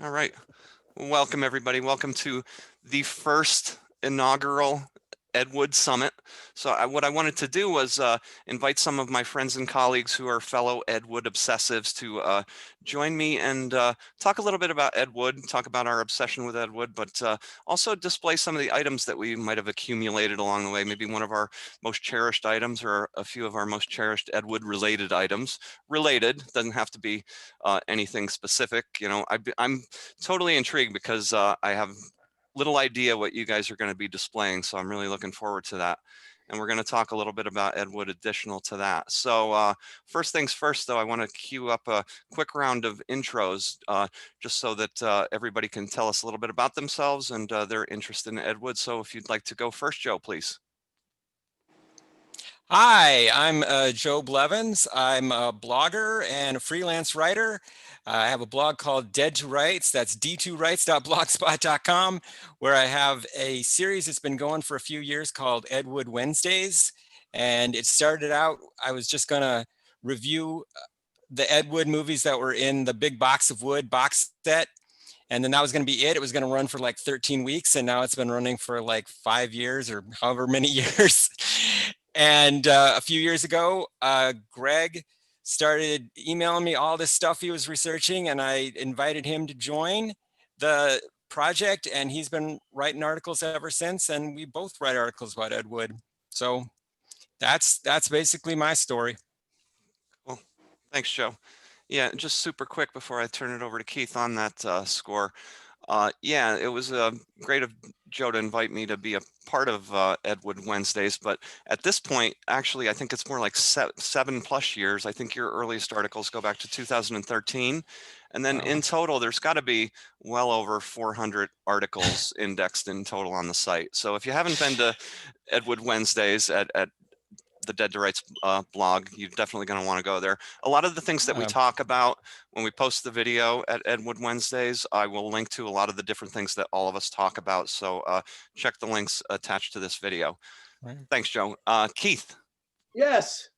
All right. Welcome, everybody. Welcome to the first inaugural Ed Wood Summit. So what I wanted to do was invite some of my friends and colleagues who are fellow Ed Wood obsessives to join me and talk a little bit about Ed Wood, talk about our obsession with Ed Wood, but also display some of the items that we might have accumulated along the way, maybe one of our most cherished items or a few of our most cherished Ed Wood related items. Related, doesn't have to be anything specific. You know, I'm totally intrigued because I have little idea what you guys are going to be displaying, so I'm really looking forward to that. And we're going to talk a little bit about Ed Wood additional to that. So first things first, though, I want to queue up a quick round of intros just so that everybody can tell us a little bit about themselves and their interest in Ed Wood. So if you'd like to go first, Joe, please. Hi, I'm Joe Blevins. I'm a blogger and a freelance writer. I have a blog called Dead to Rights. That's d2rights.blogspot.com, where I have a series that's been going for a few years called Ed Wood Wednesdays. And it started out, I was just going to review the Ed Wood movies that were in the Big Box of Wood box set. And then that was going to be it. It was going to run for like 13 weeks. And now it's been running for like 5 years or however many years. And a few years ago, Greg started emailing me all this stuff he was researching, and I invited him to join the project, and he's been writing articles ever since, and we both write articles about Ed Wood. So that's basically my story. Well, thanks, Joe. Yeah, just super quick before I turn it over to Keith on that score. Yeah, it was great of Joe to invite me to be a part of Ed Wood Wednesdays, but at this point, actually, I think it's more like 7+ years. I think your earliest articles go back to 2013. And then in total, there's got to be well over 400 articles indexed in total on the site. So if you haven't been to Ed Wood Wednesdays at the Dead to Rights blog, you're definitely going to want to go there. A lot of the things that we talk about when we post the video at Ed Wood Wednesdays, I will link to a lot of the different things that all of us talk about. So check the links attached to this video. Right. Thanks, Joe. Keith. Yes,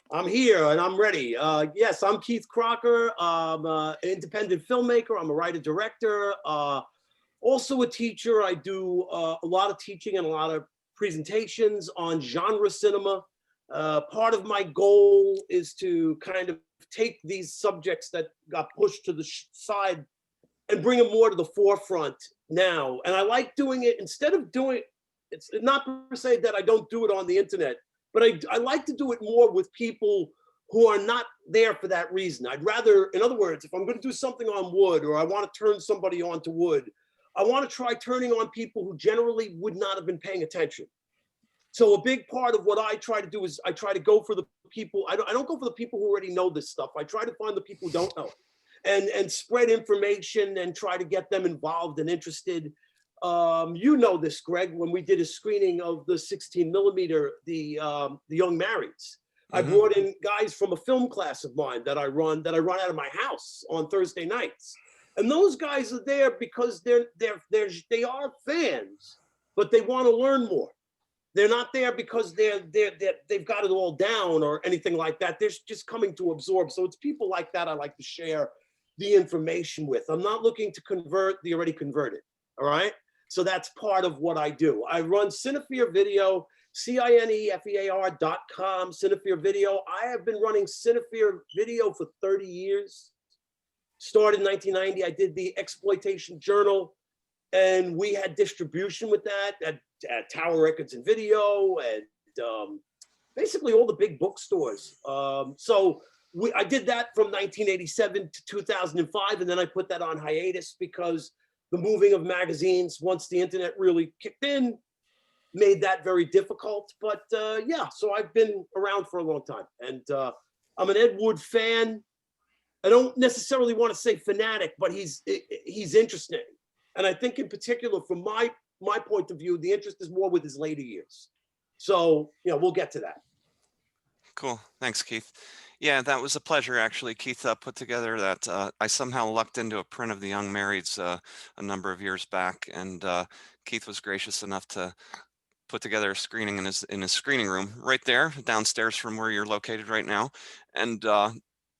I'm here and I'm ready. Yes, I'm Keith Crocker. I'm an independent filmmaker. I'm a writer-director, also a teacher. I do a lot of teaching and a lot of presentations on genre cinema. Part of my goal is to kind of take these subjects that got pushed to the side and bring them more to the forefront now. And I like doing it instead of doing, it's not per se that I don't do it on the internet, but I like to do it more with people who are not there for that reason. I'd rather, in other words, if I'm going to do something on wood or I want to turn somebody on to wood, I want to try turning on people who generally would not have been paying attention. So a big part of what I try to do is I try to go for the people, I don't go for the people who already know this stuff. I try to find the people who don't know and spread information and try to get them involved and interested. You know this, Greg, when we did a screening of the 16 millimeter, the Young Marrieds. I brought in guys from a film class of mine that I run out of my house on Thursday nights. And those guys are there because they are fans, but they want to learn more. They're not there because they've got it all down or anything like that. They're just coming to absorb. So it's people like that I like to share the information with. I'm not looking to convert the already converted, all right? So that's part of what I do. I run Cinefear Video, CINEFEAR.com, Cinefear Video. I have been running Cinefear Video for 30 years. Started in 1990, I did the Exploitation Journal, and we had distribution with that at Tower Records and Video, and basically all the big bookstores. So I did that from 1987 to 2005, and then I put that on hiatus because the moving of magazines, once the internet really kicked in, made that very difficult. But yeah, so I've been around for a long time, and I'm an Ed Wood fan. I don't necessarily want to say fanatic, but he's interesting. And I think in particular, from my point of view, the interest is more with his later years. So, you know, we'll get to that. Cool. Thanks, Keith. Yeah, that was a pleasure, actually. Keith put together that. I somehow lucked into a print of The Young Marrieds a number of years back, and Keith was gracious enough to put together a screening in his screening room right there downstairs from where you're located right now. And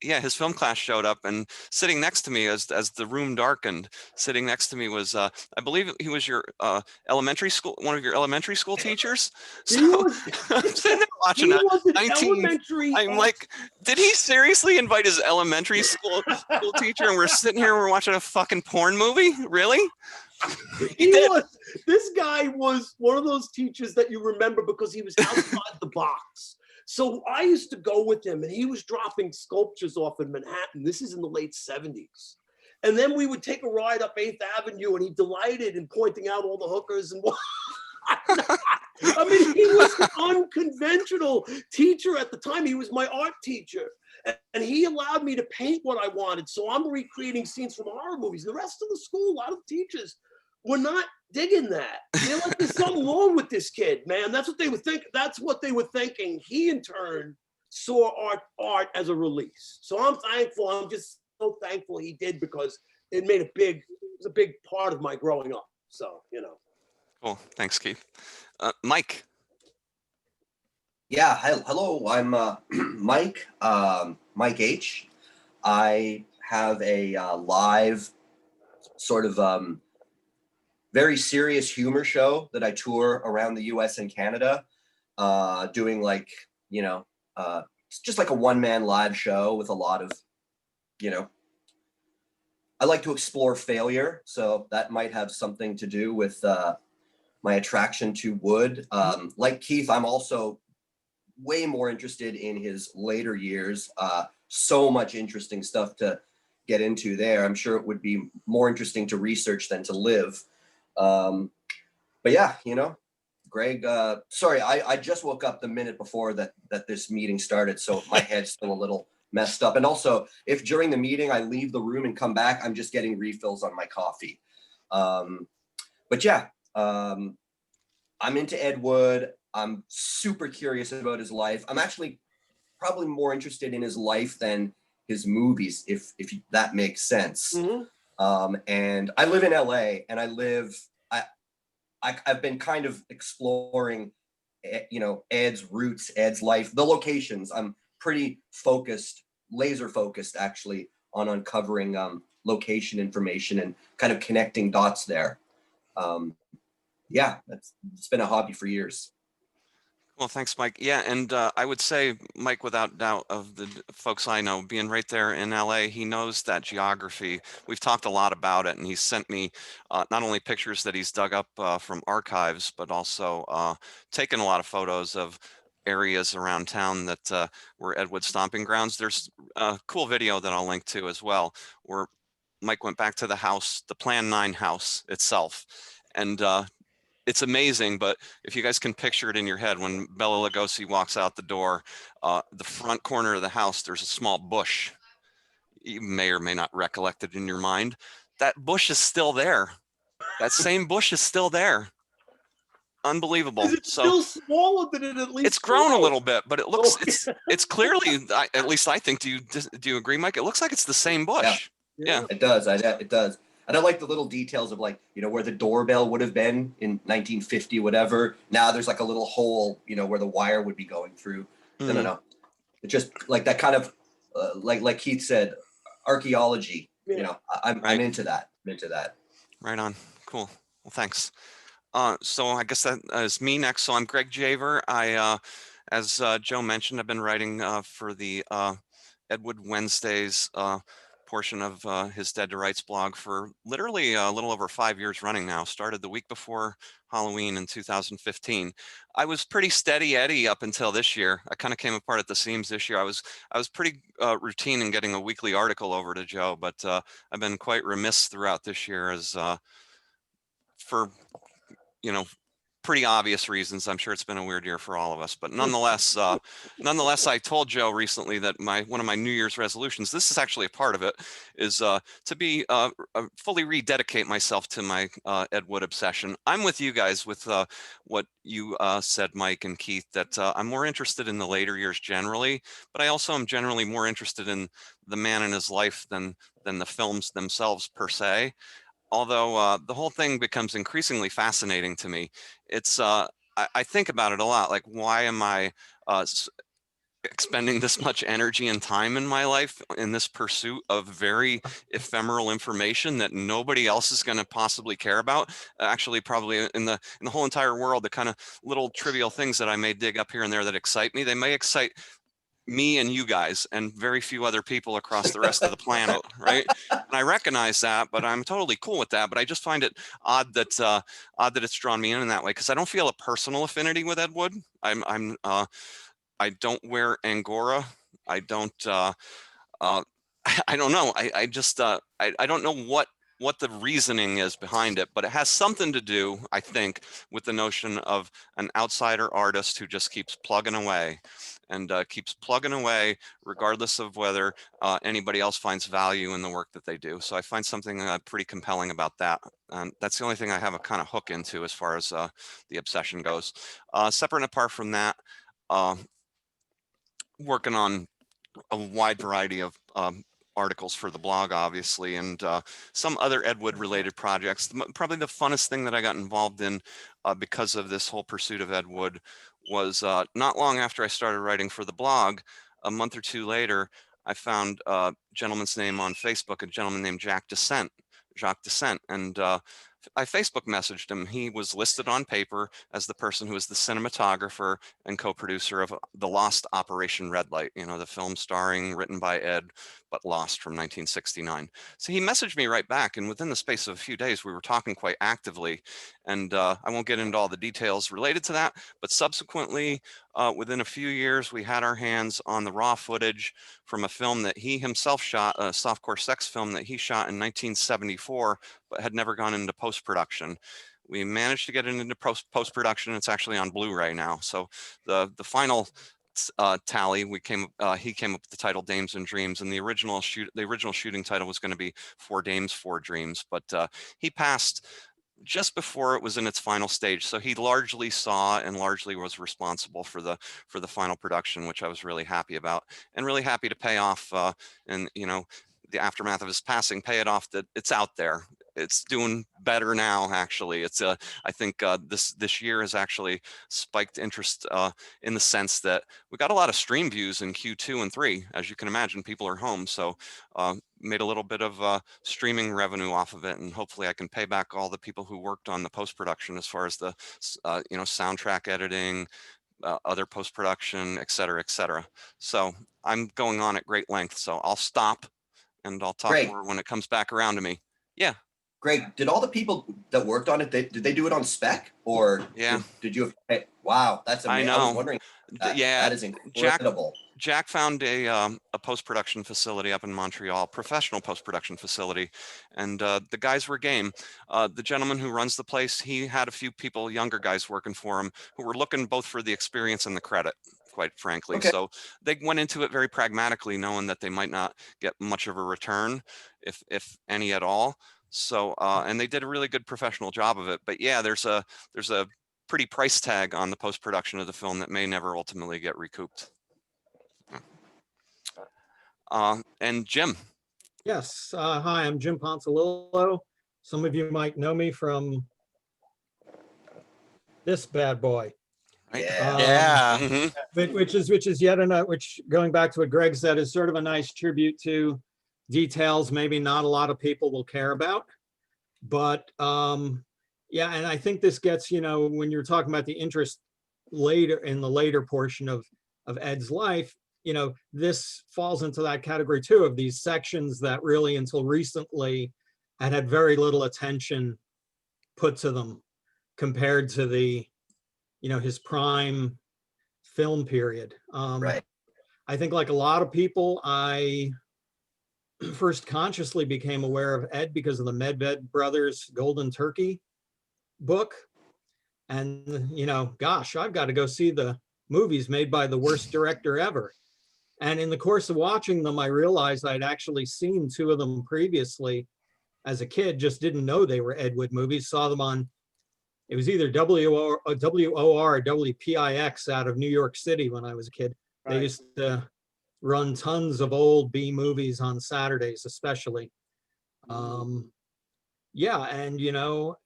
Yeah, his film class showed up, and sitting next to me as the room darkened, sitting next to me was I believe he was your elementary school, one of your elementary school teachers. So He was I'm sitting there watching he a was an 19. elementary I'm like, did he seriously invite his elementary school teacher? And we're sitting here and we're watching a fucking porn movie? Really? He he did. was this guy was one of those teachers that you remember because he was outside the box. So I used to go with him, and he was dropping sculptures off in Manhattan. This is in the late 70s. And then we would take a ride up 8th Avenue, and he delighted in pointing out all the hookers and I mean, he was an unconventional teacher at the time. He was my art teacher. And he allowed me to paint what I wanted. So I'm recreating scenes from horror movies. The rest of the school, a lot of teachers were not digging that. They're like, there's something wrong with this kid, man. That's what they would think. That's what they were thinking. He, in turn, saw art as a release. So I'm thankful. I'm just so thankful he did, because it was a big part of my growing up. So, you know. Cool. Thanks, Keith. Mike. Yeah, hello, I'm Mike, Mike H. I have a live sort of very serious humor show that I tour around the US and Canada, doing like, it's just like a one-man live show with a lot of, I like to explore failure, so that might have something to do with my attraction to wood. Like Keith, I'm also way more interested in his later years. So much interesting stuff to get into there. I'm sure it would be more interesting to research than to live. But yeah, Greg, sorry, I just woke up the minute before that this meeting started, so my head's still a little messed up. And also, if during the meeting I leave the room and come back, I'm just getting refills on my coffee. But yeah, I'm into Ed Wood. I'm super curious about his life. I'm actually probably more interested in his life than his movies, if that makes sense. Mm-hmm. And I live in LA, and I've been kind of exploring, Ed's roots, Ed's life, the locations. I'm pretty focused, laser focused actually, on uncovering location information and kind of connecting dots there. Yeah, it's been a hobby for years. Well, thanks, Mike. Yeah, and I would say, Mike, without doubt, of the folks I know, being right there in LA, he knows that geography. We've talked a lot about it, and he's sent me not only pictures that he's dug up from archives, but also taken a lot of photos of areas around town that were Ed Wood stomping grounds. There's a cool video that I'll link to as well, where Mike went back to the house, the Plan 9 house itself, and it's amazing. But if you guys can picture it in your head, when Bela Lugosi walks out the door, the front corner of the house, there's a small bush. You may or may not recollect it in your mind. That bush is still there. That same bush is still there. Unbelievable. Is it still small, or did it at least it's grown grow a little bit, but it looks it's clearly, at least I think, do you agree, Mike? It looks like it's the same bush. Yeah. It does. It does. And I like the little details of, like, where the doorbell would have been in 1950, whatever. Now there's like a little hole, where the wire would be going through. I don't know. It's just like that kind of, like Keith said, archaeology. Yeah. I'm into that. I'm into that. Right on. Cool. Well, thanks. So I guess that is me next. So I'm Greg Javer. As Joe mentioned, I've been writing for the Ed Wood Wednesdays portion of his Dead to Rights blog for literally a little over 5 years running now. Started the week before Halloween in 2015. I was pretty steady Eddie up until this year. I kind of came apart at the seams this year. I was pretty routine in getting a weekly article over to Joe, but I've been quite remiss throughout this year, as for pretty obvious reasons. I'm sure it's been a weird year for all of us, but nonetheless, I told Joe recently that one of my New Year's resolutions, this is actually a part of it, is to be fully rededicate myself to my Ed Wood obsession. I'm with you guys with what you said, Mike and Keith, that I'm more interested in the later years generally, but I also am generally more interested in the man and his life than the films themselves per se. Although the whole thing becomes increasingly fascinating to me. It's I think about it a lot. Like, why am I expending this much energy and time in my life in this pursuit of very ephemeral information that nobody else is going to possibly care about. Actually, probably in the whole entire world, the kind of little trivial things that I may dig up here and there that excite me, they may excite me and you guys and very few other people across the rest of the planet, right? And I recognize that, but I'm totally cool with that. But I just find it odd that it's drawn me in that way, because I don't feel a personal affinity with Ed Wood. I don't wear Angora. I don't. I don't know. I just. I don't know what the reasoning is behind it, but it has something to do, I think, with the notion of an outsider artist who just keeps plugging away and keeps plugging away regardless of whether anybody else finds value in the work that they do. So I find something pretty compelling about that. And that's the only thing I have a kind of hook into as far as the obsession goes. Separate and apart from that, working on a wide variety of articles for the blog, obviously, and some other Ed Wood related projects. Probably the funnest thing that I got involved in because of this whole pursuit of Ed Wood was not long after I started writing for the blog. A month or two later, I found a gentleman's name on Facebook, a gentleman named Jacques Descent, and I Facebook messaged him. He was listed on paper as the person who is the cinematographer and co-producer of the lost Operation Red Light, you know, the film written by Ed, but lost, from 1969. So he messaged me right back, and within the space of a few days, we were talking quite actively. And I won't get into all the details related to that, but subsequently, within a few years, we had our hands on the raw footage from a film that he himself shot, a softcore sex film that he shot in 1974, but had never gone into post-production. We managed to get it into post-production. It's actually on Blu-ray now. So the final tally, he came up with the title Dames and Dreams, and the original shooting title was going to be Four Dames, Four Dreams, but he passed just before it was in its final stage. So he largely saw and largely was responsible for the final production, which I was really happy about, and really happy to pay off and, you know, the aftermath of his passing, pay it off that it's out there. It's doing better now, actually. It's I think this year has actually spiked interest in the sense that we got a lot of stream views in Q2 and 3. As you can imagine, people are home, so made a little bit of streaming revenue off of it, and hopefully I can pay back all the people who worked on the post-production as far as the you know, soundtrack editing, other post-production, et cetera, et cetera. So I'm going on at great length, so I'll stop and I'll talk Great. more when it comes back around to me. Yeah. Greg, did all the people that worked on it, did they do it on spec, or Yeah. did you? Wow, that's amazing. I was wondering. Yeah, that is incredible. Jack found a post-production facility up in Montreal, professional post-production facility, and the guys were game. The gentleman who runs the place, he had a few people, younger guys working for him, who were looking both for the experience and the credit, quite frankly. Okay. So they went into it very pragmatically, knowing that they might not get much of a return, if any at all. So and they did a really good professional job of it. But yeah, there's a pretty price tag on the post-production of the film that may never ultimately get recouped. And Jim. Yes. Hi, I'm Jim Ponsolo. Some of you might know me from this bad boy. Right? Yeah. Mhm. Which is yet another, which, going back to what Greg said, is sort of a nice tribute to details maybe not a lot of people will care about. But yeah, and I think this gets, you know, when you're talking about the interest later in the later portion of Ed's life, you know, this falls into that category too, of these sections that really until recently had very little attention put to them compared to the, you know, his prime film period. Right. I think, like a lot of people, I first consciously became aware of Ed because of the Medved Brothers Golden Turkey book. And, you know, gosh, I've got to go see the movies made by the worst director ever. And in the course of watching them, I realized I'd actually seen two of them previously as a kid, just didn't know they were Ed Wood movies, saw them on, it was either WOR or WPIX out of New York City when I was a kid. They used to run tons of old B movies on Saturdays, especially. Yeah, and you know,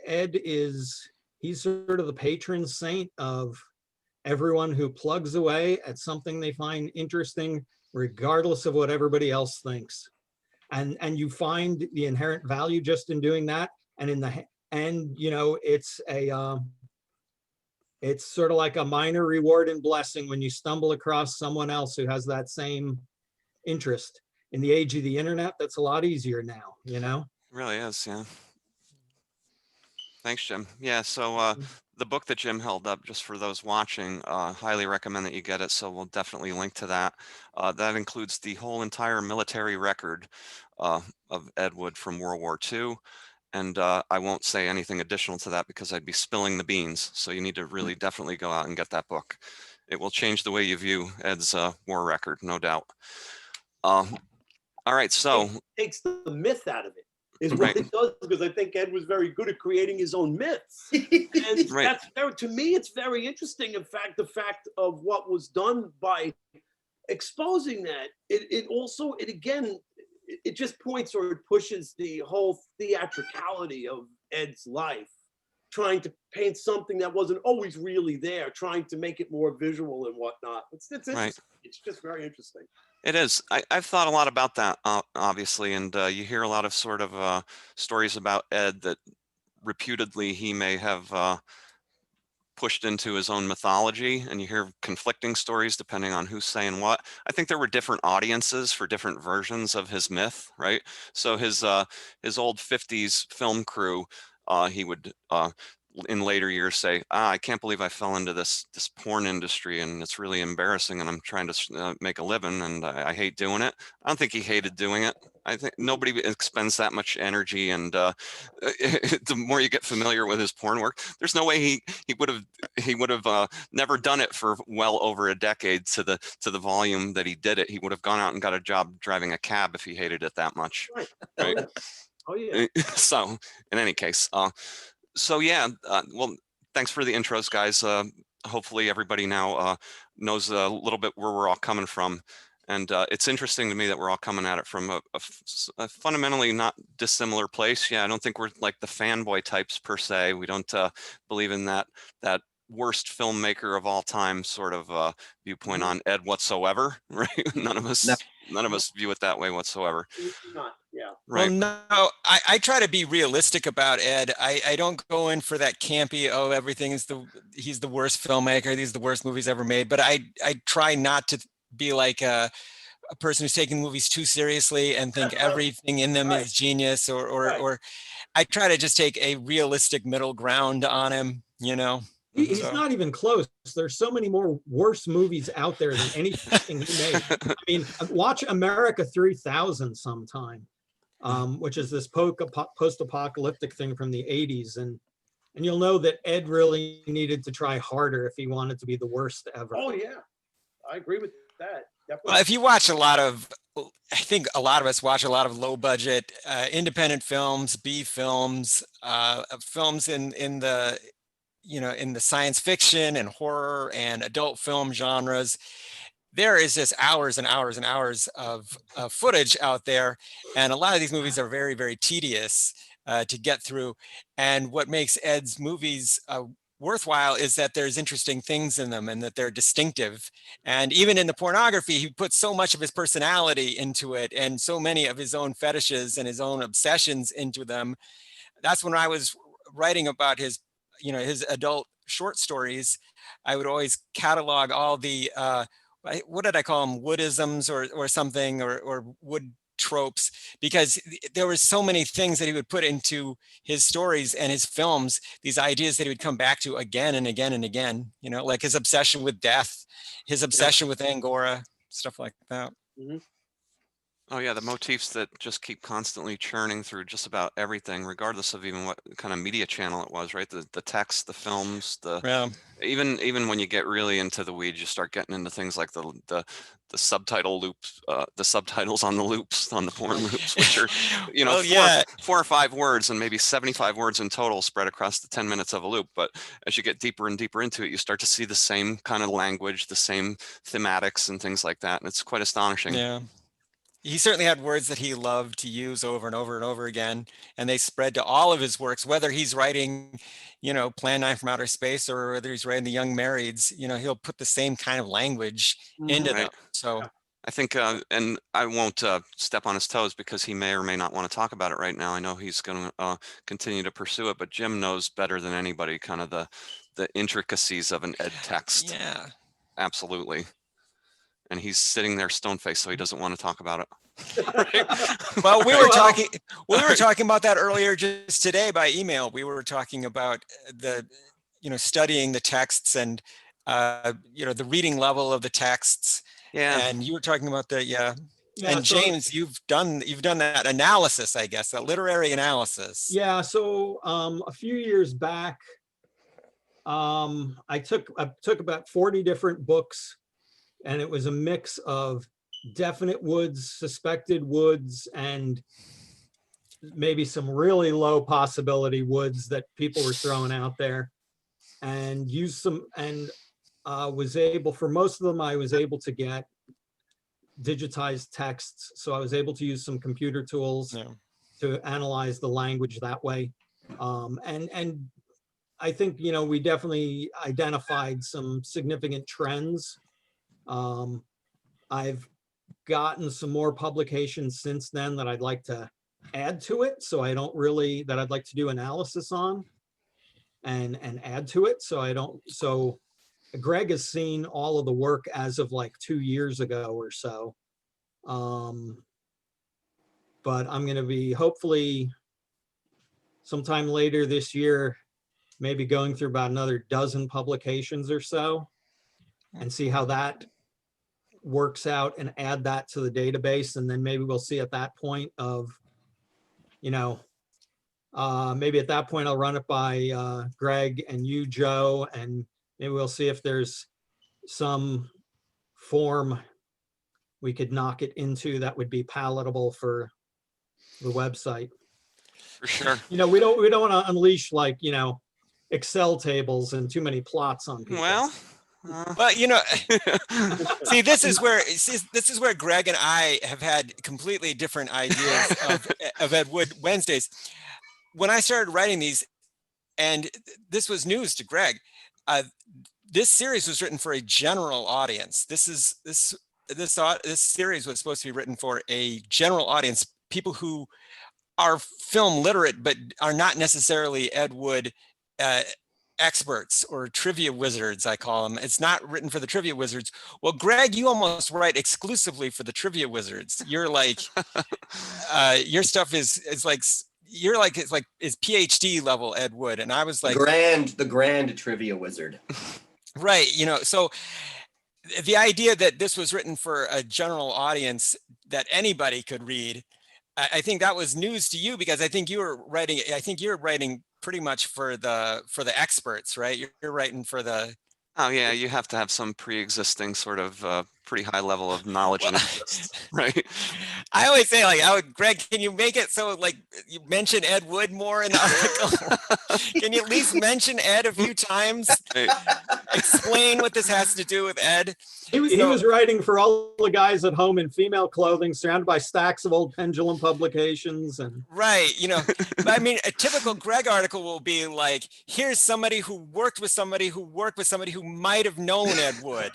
Ed he's sort of the patron saint of everyone who plugs away at something they find interesting, regardless of what everybody else thinks. And you find the inherent value just in doing that. And in the end, you know, it's sort of like a minor reward and blessing when you stumble across someone else who has that same interest. In the age of the internet, that's a lot easier now, you know? Really is, yeah. Thanks, Jim. Yeah, so the book that Jim held up, just for those watching, highly recommend that you get it. So we'll definitely link to that. That includes the whole entire military record of Ed Wood from World War II. And I won't say anything additional to that because I'd be spilling the beans. So you need to really definitely go out and get that book. It will change the way you view Ed's war record, no doubt. All right, so It takes the myth out of it, is what Right. it does, because I think Ed was very good at creating his own myths. And Right. that's very, to me, it's very interesting. In fact, the fact of what was done by exposing that, it also, it just points, or it pushes the whole theatricality of Ed's life, trying to paint something that wasn't always really there, trying to make it more visual and whatnot. It's Right. interesting. It's just very interesting. It is. I've thought a lot about that, obviously, and you hear a lot of sort of stories about Ed that reputedly he may have pushed into his own mythology, and you hear conflicting stories depending on who's saying what. I think there were different audiences for different versions of his myth, right? So his old 50s film crew, he would in later years say, I can't believe I fell into this porn industry, and it's really embarrassing, and I'm trying to make a living, and I hate doing it. I don't think he hated doing it. I think nobody expends that much energy, and the more you get familiar with his porn work, there's no way he would have never done it for well over a decade to the volume that he did it. He would have gone out and got a job driving a cab if he hated it that much. Right. Right. Oh yeah. So in any case, so yeah, well, thanks for the intros, guys. Hopefully everybody now knows a little bit where we're all coming from. And it's interesting to me that we're all coming at it from a fundamentally not dissimilar place. Yeah, I don't think we're like the fanboy types per se. We don't believe in that worst filmmaker of all time sort of viewpoint on Ed whatsoever, right? None of us view it that way whatsoever. Not, yeah. Right. Well, no, I try to be realistic about Ed. I don't go in for that campy, oh, he's the worst filmmaker, these are the worst movies ever made. But I try not to be like a person who's taking movies too seriously and think everything in them is genius, or I try to just take a realistic middle ground on him, you know. He's So- not even close. There's so many more worse movies out there than anything he made. I mean, watch America 3000 sometime, which is this post-apocalyptic thing from the 80s. And you'll know that Ed really needed to try harder if he wanted to be the worst ever. Oh yeah, I agree with that. Definitely. Well, if you watch I think a lot of us watch a lot of low budget independent films, B films, films in the in the science fiction and horror and adult film genres. There is just hours and hours and hours of footage out there. And a lot of these movies are very, very tedious to get through. And what makes Ed's movies worthwhile is that there's interesting things in them and that they're distinctive. And even in the pornography, he puts so much of his personality into it and so many of his own fetishes and his own obsessions into them. That's when I was writing about his adult short stories. I would always catalog all the, what did I call them? Woodisms or something, or wood tropes, because there were so many things that he would put into his stories and his films, these ideas that he would come back to again and again and again, like his obsession with death, his obsession with Angora, stuff like that. Mhm. Oh yeah, the motifs that just keep constantly churning through just about everything, regardless of even what kind of media channel it was, right? The text, the films, Yeah. even when you get really into the weeds, you start getting into things like the subtitle loops, the subtitles on the loops, on the porn loops, which are, Well, yeah. four or five words and maybe 75 words in total spread across the 10 minutes of a loop. But as you get deeper and deeper into it, you start to see the same kind of language, the same thematics and things like that. And it's quite astonishing. Yeah. he certainly had words that he loved to use over and over and over again, and they spread to all of his works, whether he's writing, Plan 9 from Outer Space, or whether he's writing The Young Marrieds, he'll put the same kind of language into them. Right. So I think, and I won't step on his toes because he may or may not want to talk about it right now. I know he's going to continue to pursue it, but Jim knows better than anybody kind of the intricacies of an ed text. yeah. Absolutely. And he's sitting there stone-faced, so he doesn't want to talk about it. Well, we were talking about that earlier just today by email. We were talking about the, studying the texts and, the reading level of the texts. Yeah. And you were talking about the, Yeah, and so- James, you've done that analysis, I guess, that literary analysis. Yeah, so a few years back, I took about 40 different books, and it was a mix of definite woods, suspected woods, and maybe some really low possibility woods that people were throwing out there, and used some, and was able, for most of them, I was able to get digitized texts. So I was able to use some computer tools Yeah. to analyze the language that way. And I think, we definitely identified some significant trends. I've gotten some more publications since then that I'd like to add to it. So I don't really, that I'd like to do analysis on and add to it. So Greg has seen all of the work as of like 2 years ago or so. But I'm going to be hopefully sometime later this year, maybe going through about another dozen publications or so and see how that works out and add that to the database. And then maybe we'll see at that point of, maybe at that point I'll run it by Greg and you, Joe, and maybe we'll see if there's some form we could knock it into that would be palatable for the website. For sure. We don't want to unleash like, Excel tables and too many plots on people. Well, Well, see, this is where Greg and I have had completely different ideas of Ed Wood Wednesdays. When I started writing these, and this was news to Greg, this series was written for a general audience. This series was supposed to be written for a general audience, people who are film literate but are not necessarily Ed Wood experts or trivia wizards, I call them. It's not written for the trivia wizards. Well, Greg, you almost write exclusively for the trivia wizards. You're like, your stuff is like, it's PhD level Ed Wood. And I was like, the grand trivia wizard. right. So the idea that this was written for a general audience that anybody could read, I think that was news to you, because I think you were writing pretty much for the experts, right? You're writing for the. oh yeah, you have to have some pre-existing sort of pretty high level of knowledge and interest, right? I always say, like, Greg, can you make it so like you mention Ed Wood more in the article? Can you at least mention Ed a few times? Hey, Explain what this has to do with Ed. He was writing for all the guys at home in female clothing, surrounded by stacks of old Pendulum publications. And right, I mean, a typical Greg article will be like, here's somebody who worked with somebody who worked with somebody who might have known Ed Wood.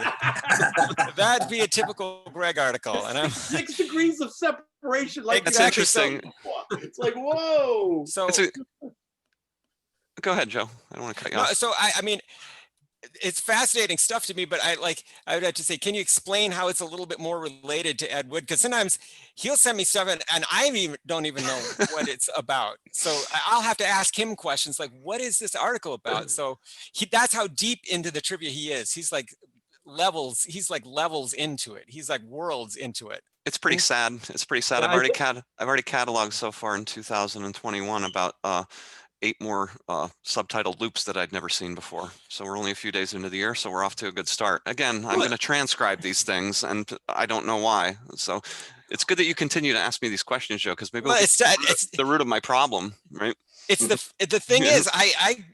That'd be a typical Greg article. And I'm 6 degrees of separation. Like That's that. interesting. It's like, whoa. so Go ahead, Joe. I don't want to cut you off. so I mean, it's fascinating stuff to me, but I would have to say, can you explain how it's a little bit more related to Ed Wood? Because sometimes he'll send me stuff and I don't even know what it's about. So I'll have to ask him questions like, what is this article about? So that's how deep into the trivia he is. He's like levels into it. He's like worlds into it. It's pretty sad. It's pretty sad. Yeah, I've already cataloged so far in 2021 about 8 more subtitled loops that I'd never seen before. So we're only a few days into the year, so we're off to a good start. Again, I'm going to transcribe these things, and I don't know why. So It's good that you continue to ask me these questions, Joe, because maybe Well, we'll it's get the root of my problem, right? it's the thing Yeah. is,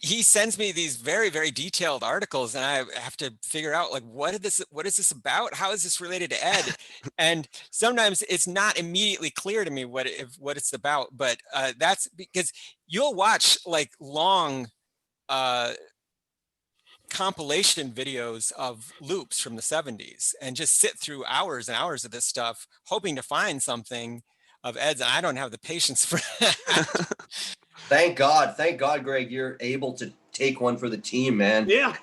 he sends me these very, very detailed articles, and I have to figure out like what is this about? How is this related to Ed? And sometimes it's not immediately clear to me what it's about. But that's because you'll watch like long compilation videos of loops from the 70s and just sit through hours and hours of this stuff, hoping to find something of Ed's. And I don't have the patience for that. Thank God, Greg, you're able to take one for the team, man. Yeah.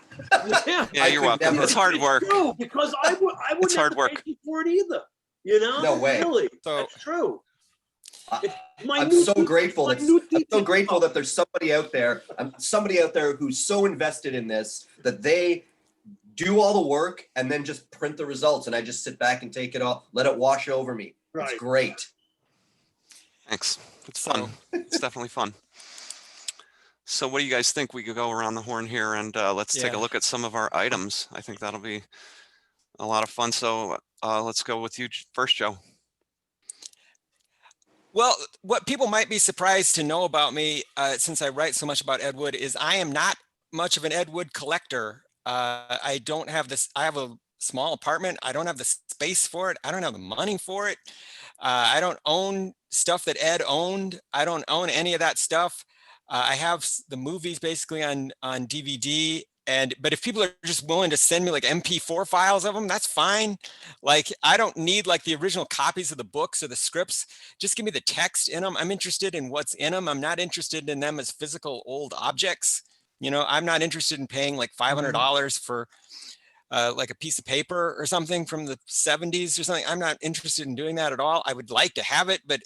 Yeah. Yeah, I you're could welcome. never- It's hard work. True, because I wouldn't It's have hard the work. patience for it either. You know? No way. Really. So- That's true. I- It's I'm minute- so grateful. minute I'm so detail. grateful that there's somebody out there. Somebody out there who's so invested in this that they do all the work and then just print the results, and I just sit back and take it all, let it wash over me. Right. It's great. Thanks. It's fun. It's definitely fun. So what do you guys think? We could go around the horn here and let's take a Yeah. look at some of our items. I think that'll be a lot of fun. So let's go with you first, Joe. Well, what people might be surprised to know about me, since I write so much about Ed Wood, is I am not much of an Ed Wood collector. I don't have this. I have a small apartment. I don't have the space for it. I don't have the money for it. I don't own stuff that Ed owned. I don't own any of that stuff. I have the movies basically on DVD. But if people are just willing to send me like MP4 files of them, that's fine. Like, I don't need like the original copies of the books or the scripts. Just give me the text in them. I'm interested in what's in them. I'm not interested in them as physical old objects. You know, I'm not interested in paying like $500 for like a piece of paper or something from the 70s or something. I'm not interested in doing that at all. I would like to have it, but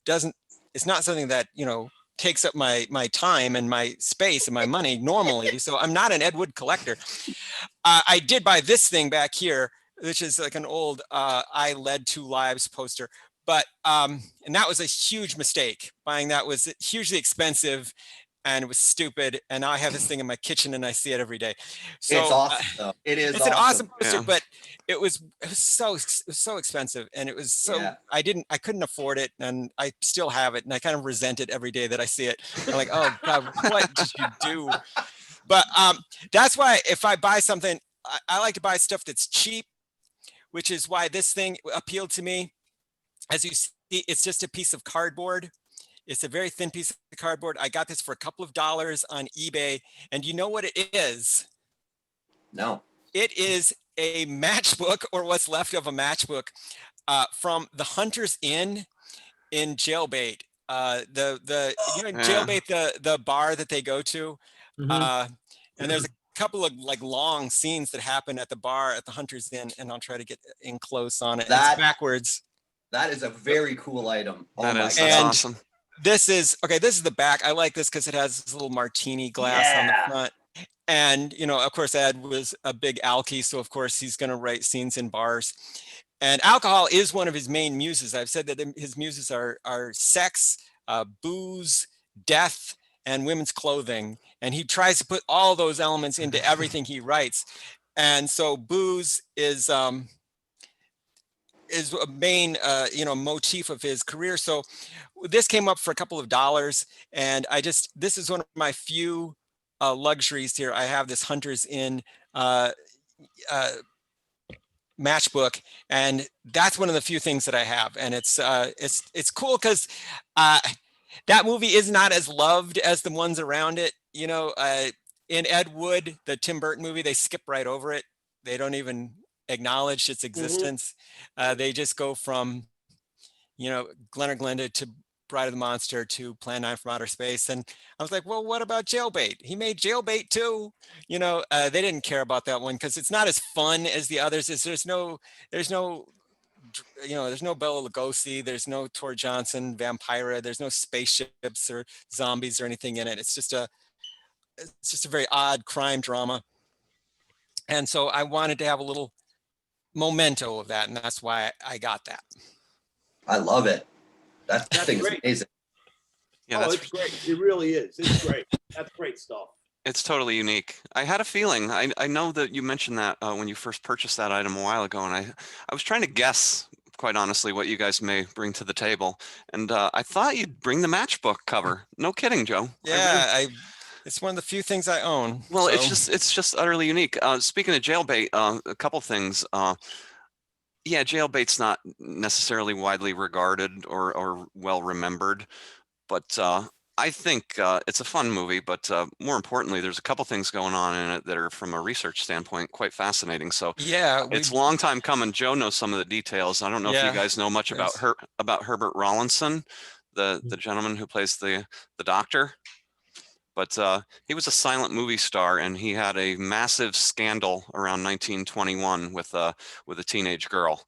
it's not something that, you know, takes up my time and my space and my money normally. So I'm not an Ed Wood collector. I did buy this thing back here, which is like an old I Led Two Lives poster. But and that was a huge mistake. Buying that was hugely expensive and it was stupid. And now I have this thing in my kitchen and I see it every day. So It's awesome, though. It is it's an awesome poster, Yeah. but it was so expensive, and it was so Yeah. I couldn't afford it, and I still have it, and I kind of resent it every day that I see it. I'm like, oh God, what did you do? But that's why if I buy something, I like to buy stuff that's cheap, which is why this thing appealed to me. As you see, it's just a piece of cardboard. It's a very thin piece of cardboard. I got this for a couple of dollars on eBay, and you know what it is? No. It is a matchbook, or what's left of a matchbook, from the Hunter's Inn in Jailbait. Jailbait, the bar that they go to, and there's a couple of like long scenes that happen at the bar at the Hunter's Inn, and I'll try to get in close on it. It's backwards. That is a very cool item. Oh That my is, God. that's And awesome. This is the back. I like this because it has this little martini glass on the Yeah. front. And, you know, of course, Ed was a big alkie. So, of course, he's going to write scenes in bars. And alcohol is one of his main muses. I've said that his muses are sex, booze, death, and women's clothing. And he tries to put all those elements into everything he writes. And so booze is a main, motif of his career. So this came up for a couple of dollars, and this is one of my few luxuries here. I have this Hunter's Inn matchbook, and that's one of the few things that I have. And it's cool because that movie is not as loved as the ones around it. You know, in Ed Wood, the Tim Burton movie, they skip right over it. They don't even acknowledge its existence. They just go from, Glen or Glenda to Bride of the Monster to Plan 9 from Outer Space. And I was like, well, what about Jailbait? He made Jailbait too. They didn't care about that one because it's not as fun as the others. There's no Bela Lugosi, there's no Tor Johnson, Vampira, there's no spaceships or zombies or anything in it. It's just a very odd crime drama. And so I wanted to have a little memento of that, and that's why I got that. I love it. That thing is great. amazing. Yeah, It's great. It really is. It's great. That's great stuff. it's totally unique. I had a feeling. I know that you mentioned that when you first purchased that item a while ago, and I was trying to guess quite honestly, what you guys may bring to the table. And I thought you'd bring the matchbook cover. No kidding, Joe. Yeah, it's one of the few things I own. Well, so. it's just utterly unique. Speaking of Jailbait, a couple things. Yeah, Jailbait's not necessarily widely regarded or well remembered, but I think it's a fun movie. But more importantly, there's a couple things going on in it that are, from a research standpoint, quite fascinating. So Yeah, it's a long time coming. Joe knows some of the details. I don't know if you guys know much about Herbert Rawlinson, the gentleman who plays the doctor. But he was a silent movie star, and he had a massive scandal around 1921 with a teenage girl.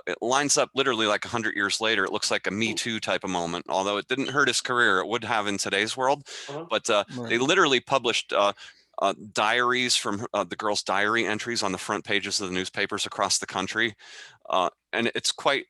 It lines up literally like 100 years later. It looks like a Me Too type of moment, although it didn't hurt his career. It would have in today's world. But they literally published diaries from the girl's diary entries on the front pages of the newspapers across the country, and it's quite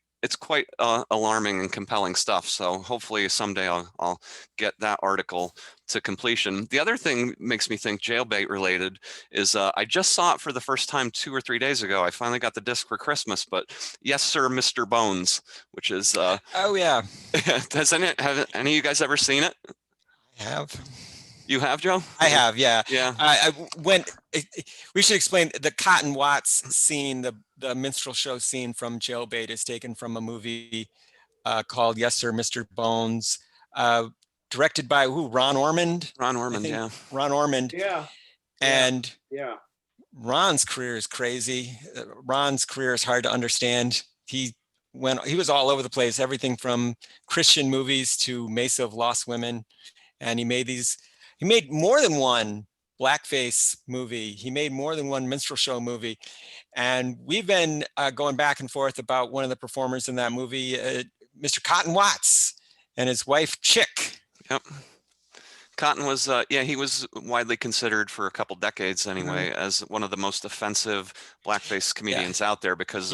alarming and compelling stuff. So hopefully someday I'll get that article to completion. The other thing makes me think Jailbait related is I just saw it for the first time 2 or 3 days ago. I finally got the disc for Christmas, but Yes Sir, Mr. Bones, which is oh yeah. have any of you guys ever seen it? I have. You have, Joe? I have, yeah. Yeah. I went. We should explain the Cotton Watts scene, the minstrel show scene from Jailbait is taken from a movie called Yes Sir, Mr. Bones, directed by Ron Ormond. Ron Ormond, yeah. Ron Ormond. Yeah. And yeah. Ron's career is crazy. Ron's career is hard to understand. He was all over the place, everything from Christian movies to Mesa of Lost Women, and he made more than one blackface movie. He made more than one minstrel show movie. And we've been going back and forth about one of the performers in that movie, Mr. Cotton Watts, and his wife, Chick. Yep. Cotton was, he was widely considered for a couple decades anyway as one of the most offensive blackface comedians out there, because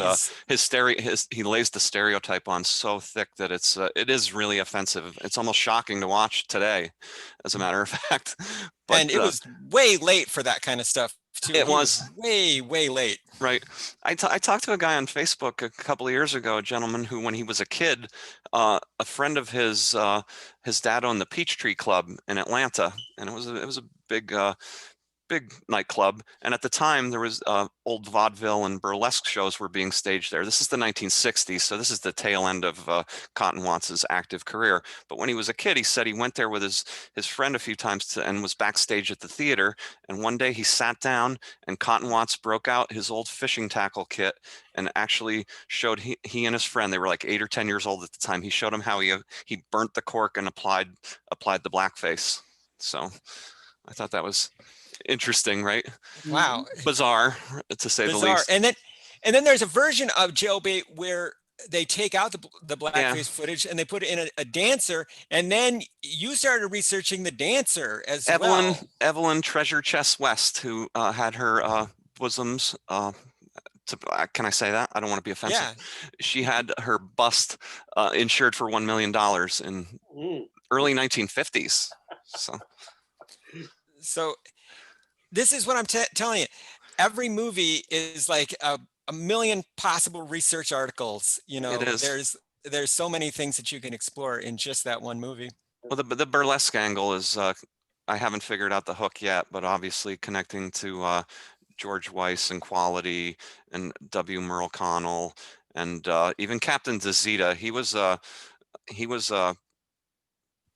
he lays the stereotype on so thick that it is really offensive. It's almost shocking to watch today, as a matter of fact. But, and it was way late for that kind of stuff too. It was way late. Right. I talked to a guy on Facebook a couple of years ago, a gentleman who, when he was a kid, a friend of his dad owned the Peachtree Club in Atlanta, and it was a big nightclub. And at the time, there was old vaudeville and burlesque shows were being staged there. This is the 1960s, so this is the tail end of Cotton Watts' active career. But when he was a kid, he said he went there with his friend a few times and was backstage at the theater. And one day he sat down and Cotton Watts broke out his old fishing tackle kit and actually showed he and his friend, they were like 8 or 10 years old at the time, he showed him how he burnt the cork and applied the blackface. So I thought that was interesting, right? Wow. Bizarre, to say the least. And then there's a version of Jailbait where they take out the blackface footage and they put it in a dancer, and then you started researching the dancer as well. Evelyn Treasure Chest West, who had her bosoms, can I say that? I don't want to be offensive. Yeah. She had her bust insured for $1 million in early 1950s. So this is what I'm telling you. Every movie is like a million possible research articles. You know, it is. There's so many things that you can explore in just that one movie. Well, the burlesque angle is, I haven't figured out the hook yet, but obviously connecting to George Weiss and Quality and W. Merle Connell and even Captain DeZita. He was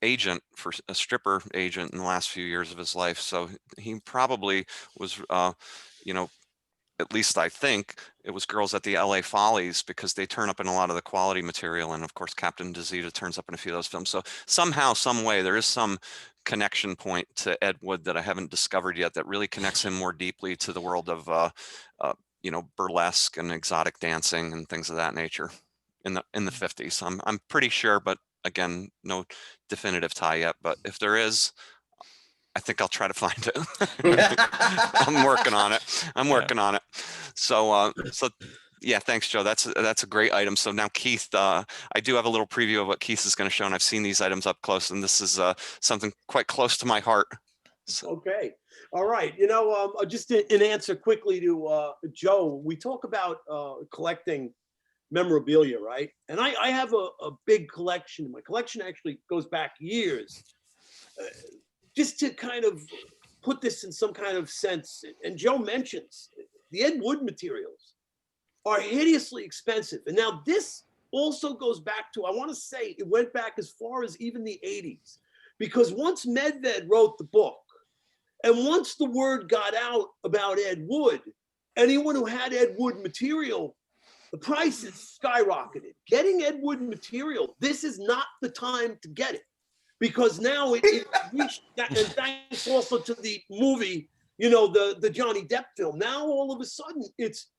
agent for a stripper agent in the last few years of his life, so he probably was at least I think it was girls at the LA Follies, because they turn up in a lot of the Quality material, and of course Captain DeZita turns up in a few of those films. So somehow, some way, there is some connection point to Ed Wood that I haven't discovered yet that really connects him more deeply to the world of burlesque and exotic dancing and things of that nature in the 50s. I'm pretty sure, but again, no definitive tie yet, but if there is, I think I'll try to find it. I'm working on it. So yeah, thanks, Joe. That's a great item. So now, Keith, I do have a little preview of what Keith is going to show, and I've seen these items up close, and this is something quite close to my heart. So. Okay. All right. Just in answer quickly to Joe, we talk about collecting memorabilia, right? And I have a big collection. My collection actually goes back years. Just to kind of put this in some kind of sense, and Joe mentions, the Ed Wood materials are hideously expensive. And now this also goes back to, I want to say it went back as far as even the 80s, because once Medved wrote the book, and once the word got out about Ed Wood, anyone who had Ed Wood material, the prices skyrocketed. Getting Ed Wood material, this is not the time to get it, because now it reached that, and thanks also to the movie, you know, the Johnny Depp film. Now all of a sudden it's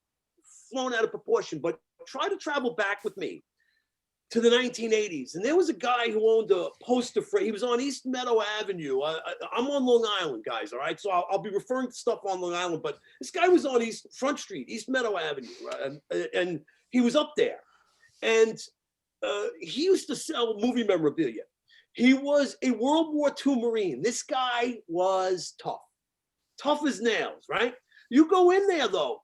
flown out of proportion. But try to travel back with me to the 1980s, and there was a guy who owned a poster frame. He was on East Meadow Avenue. I'm on Long Island, guys. All right, so I'll be referring to stuff on Long Island, but this guy was on Front Street, East Meadow Avenue, right? And he was up there, and he used to sell movie memorabilia. He was a World War II Marine. This guy was tough as nails, right? You go in there though,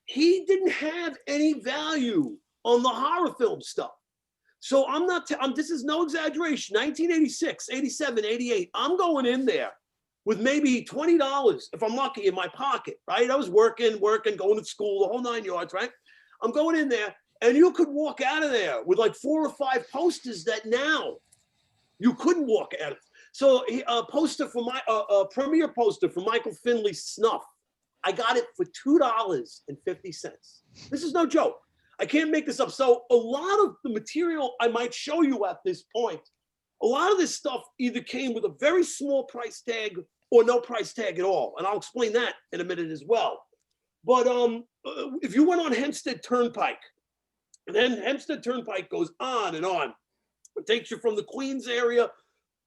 he didn't have any value on the horror film stuff. So I'm not, this is no exaggeration, 1986, 87, 88, I'm going in there with maybe $20, if I'm lucky, in my pocket, right? I was working, going to school, the whole 9 yards, right? I'm going in there, and you could walk out of there with like 4 or 5 posters that now you couldn't walk out of. So a poster for a premiere poster for Michael Finley's Snuff, I got it for $2.50. This is no joke. I can't make this up. So a lot of the material I might show you at this point, a lot of this stuff either came with a very small price tag or no price tag at all. And I'll explain that in a minute as well. But if you went on Hempstead Turnpike, and then Hempstead Turnpike goes on and on. It takes you from the Queens area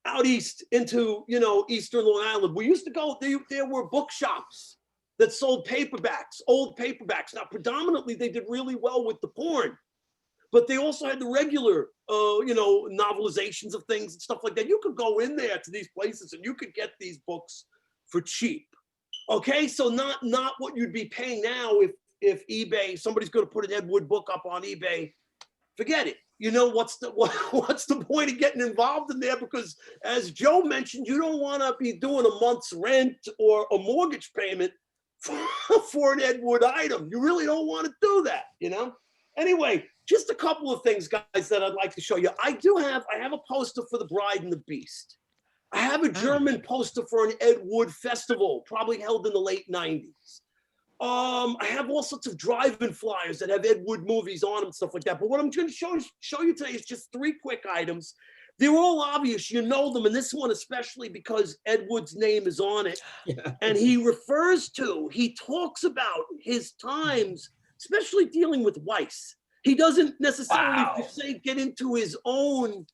out east into, you know, Eastern Long Island. We used to go, there were bookshops that sold paperbacks, old paperbacks. Now, predominantly, they did really well with the porn, but they also had the regular, you know, novelizations of things and stuff like that. You could go in there to these places and you could get these books for cheap. Okay, so not what you'd be paying now if eBay, somebody's going to put an Ed Wood book up on eBay. Forget it. You know, what's the point of getting involved in there? Because as Joe mentioned, you don't want to be doing a month's rent or a mortgage payment for an Ed Wood item. You really don't want to do that, you know? Anyway, just a couple of things, guys, that I'd like to show you. I have a poster for The Bride and the Beast. I have a German poster for an Ed Wood festival, probably held in the late 90s. I have all sorts of drive-in flyers that have Ed Wood movies on them and stuff like that. But what I'm going to show you today is just 3 quick items. They're all obvious, you know them, and this one especially because Ed Wood's name is on it. Yeah. And he talks about his times, especially dealing with Weiss. He doesn't necessarily get into his own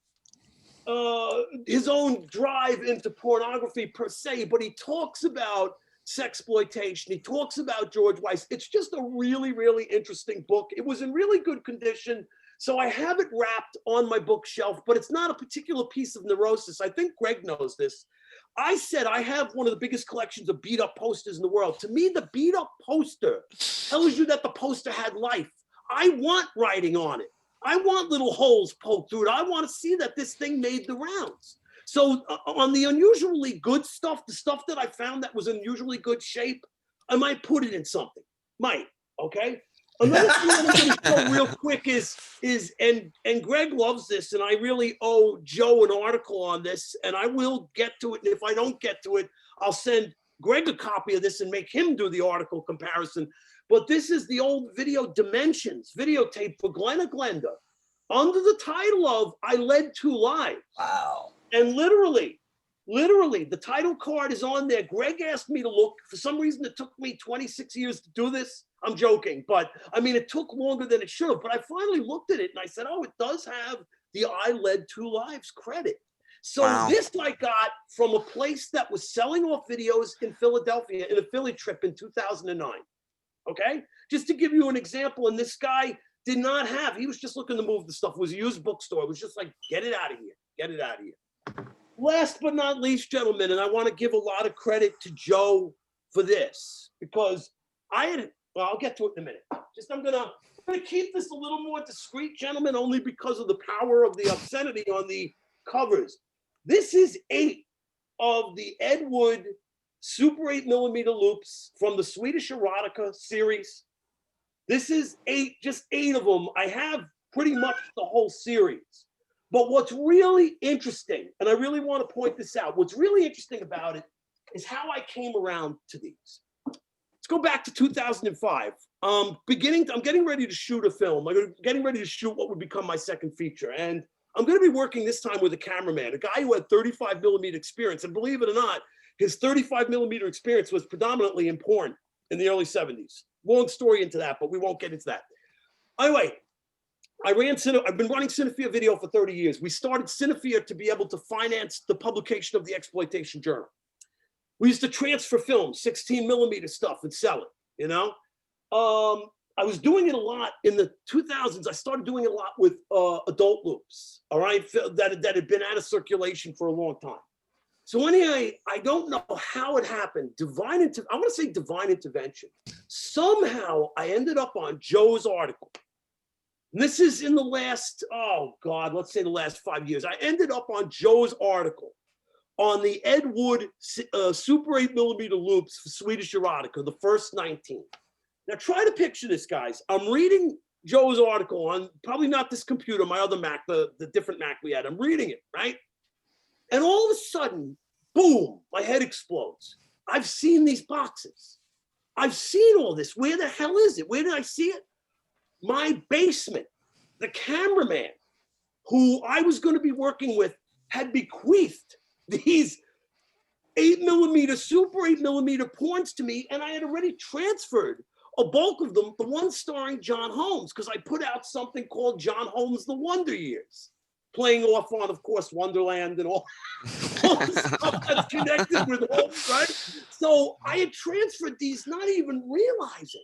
drive into pornography per se, but he talks about sexploitation. He talks about George Weiss. It's just a really, really interesting book. It was in really good condition. So I have it wrapped on my bookshelf, but it's not a particular piece of neurosis. I think Greg knows this. I said I have one of the biggest collections of beat up posters in the world. To me, the beat up poster tells you that the poster had life. I want writing on it. I want little holes poked through it. I want to see that this thing made the rounds. So on the unusually good stuff, the stuff that I found that was in unusually good shape, I might put it in something. Might, okay? Another thing that I'm going to show real quick is Greg loves this, and I really owe Joe an article on this, and I will get to it. And if I don't get to it, I'll send Greg a copy of this and make him do the article comparison. But this is the old Video Dimensions videotape for Glenna Glenda under the title of I Led 2 Lives. Wow. And literally, the title card is on there. Greg asked me to look. For some reason, it took me 26 years to do this. I'm joking, but I mean, it took longer than it should have. But I finally looked at it and I said, oh, it does have the I Led 2 Lives credit. So this I got from a place that was selling off videos in Philadelphia in a Philly trip in 2009. Okay, just to give you an example. And this guy did not have, he was just looking to move the stuff. It was a used bookstore. It was just like, get it out of here. Get it out of here. Last but not least, gentlemen, and I want to give a lot of credit to Joe for this because I'll get to it in a minute. I'm gonna going to keep this a little more discreet, gentlemen, only because of the power of the obscenity on the covers. This is 8 of the Ed Wood Super 8mm loops from the Swedish Erotica series. This is 8, just 8 of them. I have pretty much the whole series. But what's really interesting, and I really want to point this out, what's really interesting about it is how I came around to these. Let's go back to 2005. I'm getting ready to shoot a film. I'm getting ready to shoot what would become my second feature. And I'm going to be working this time with a cameraman, a guy who had 35mm experience. And believe it or not, his 35mm experience was predominantly in porn in the early 70s. Long story into that, but we won't get into that. Anyway, I've been running Cinefia Video for 30 years. We started Cinefia to be able to finance the publication of the Exploitation Journal. We used to transfer films, 16mm stuff, and sell it, you know? I was doing it a lot in the 2000s. I started doing it a lot with adult loops, all right, that had been out of circulation for a long time. So anyway, I don't know how it happened. I want to say divine intervention. Somehow I ended up on Joe's article. And this is in the last, let's say the last 5 years. I ended up on Joe's article on the Ed Wood Super 8mm loops for Swedish Erotica, the first 19. Now try to picture this, guys. I'm reading Joe's article on probably not this computer, my other Mac, the different Mac we had. I'm reading it, right? And all of a sudden, boom, my head explodes. I've seen these boxes. I've seen all this. Where the hell is it? Where did I see it? My basement. The cameraman who I was going to be working with had bequeathed these 8mm, Super 8mm porns to me, and I had already transferred a bulk of them, the one starring John Holmes, because I put out something called John Holmes' The Wonder Years, playing off on, of course, Wonderland and all the stuff that's connected with Holmes, right? So I had transferred these, not even realizing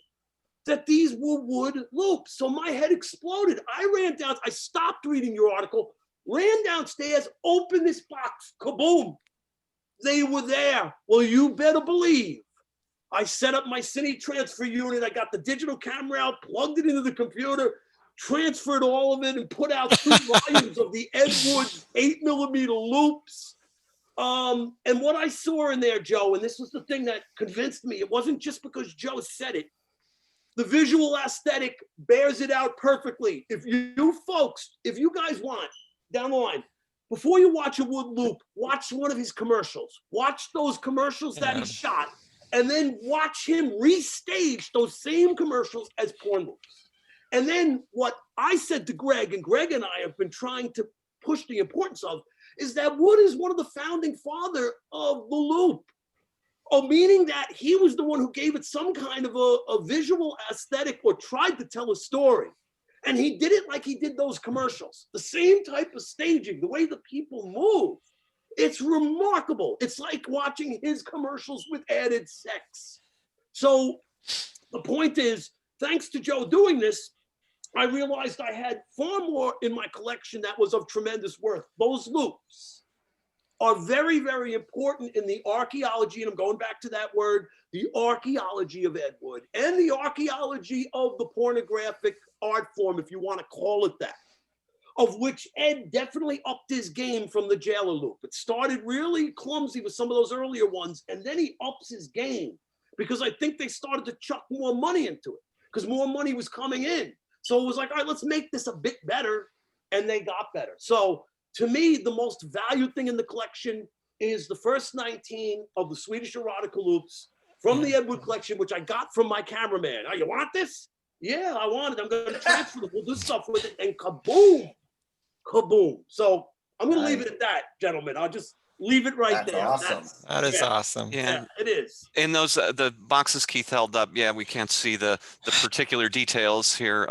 that these were Wood loops. So my head exploded. I stopped reading your article, ran downstairs, opened this box, kaboom. They were there. Well, you better believe. I set up my Cine transfer unit. I got the digital camera out, plugged it into the computer, transferred all of it, and put out 2 volumes of the Ed Wood 8mm loops. And what I saw in there, Joe, and this was the thing that convinced me, it wasn't just because Joe said it. The visual aesthetic bears it out perfectly. If you guys want, down the line, before you watch a Wood loop, watch one of his commercials. Watch those commercials that he shot, and then watch him restage those same commercials as porn loops. And then what I said to Greg, and Greg and I have been trying to push the importance of, is that Wood is one of the founding father of the loop. Meaning that he was the one who gave it some kind of a visual aesthetic or tried to tell a story. And he did it like he did those commercials. The same type of staging, the way the people move. It's remarkable. It's like watching his commercials with added sex. So the point is, thanks to Joe doing this, I realized I had far more in my collection that was of tremendous worth. Those loops are very, very important in the archaeology, and I'm going back to that word, the archaeology of Ed Wood, and the archaeology of the pornographic art form, if you want to call it that, of which Ed definitely upped his game from the Jailer loop. It started really clumsy with some of those earlier ones, and then he ups his game because I think they started to chuck more money into it because more money was coming in. So it was like, all right, let's make this a bit better, and they got better. So to me, the most valued thing in the collection is the first 19 of the Swedish Erotica loops from the Ed Wood collection, which I got from my cameraman. Oh, you want this? Yeah, I want it. I'm going to transfer it. We'll do stuff with it. And kaboom, kaboom. So I'm going to leave it at that, gentlemen. I'll just leave it right That's there. awesome. That is awesome. Yeah. It is. In those the boxes Keith held up, we can't see the particular details here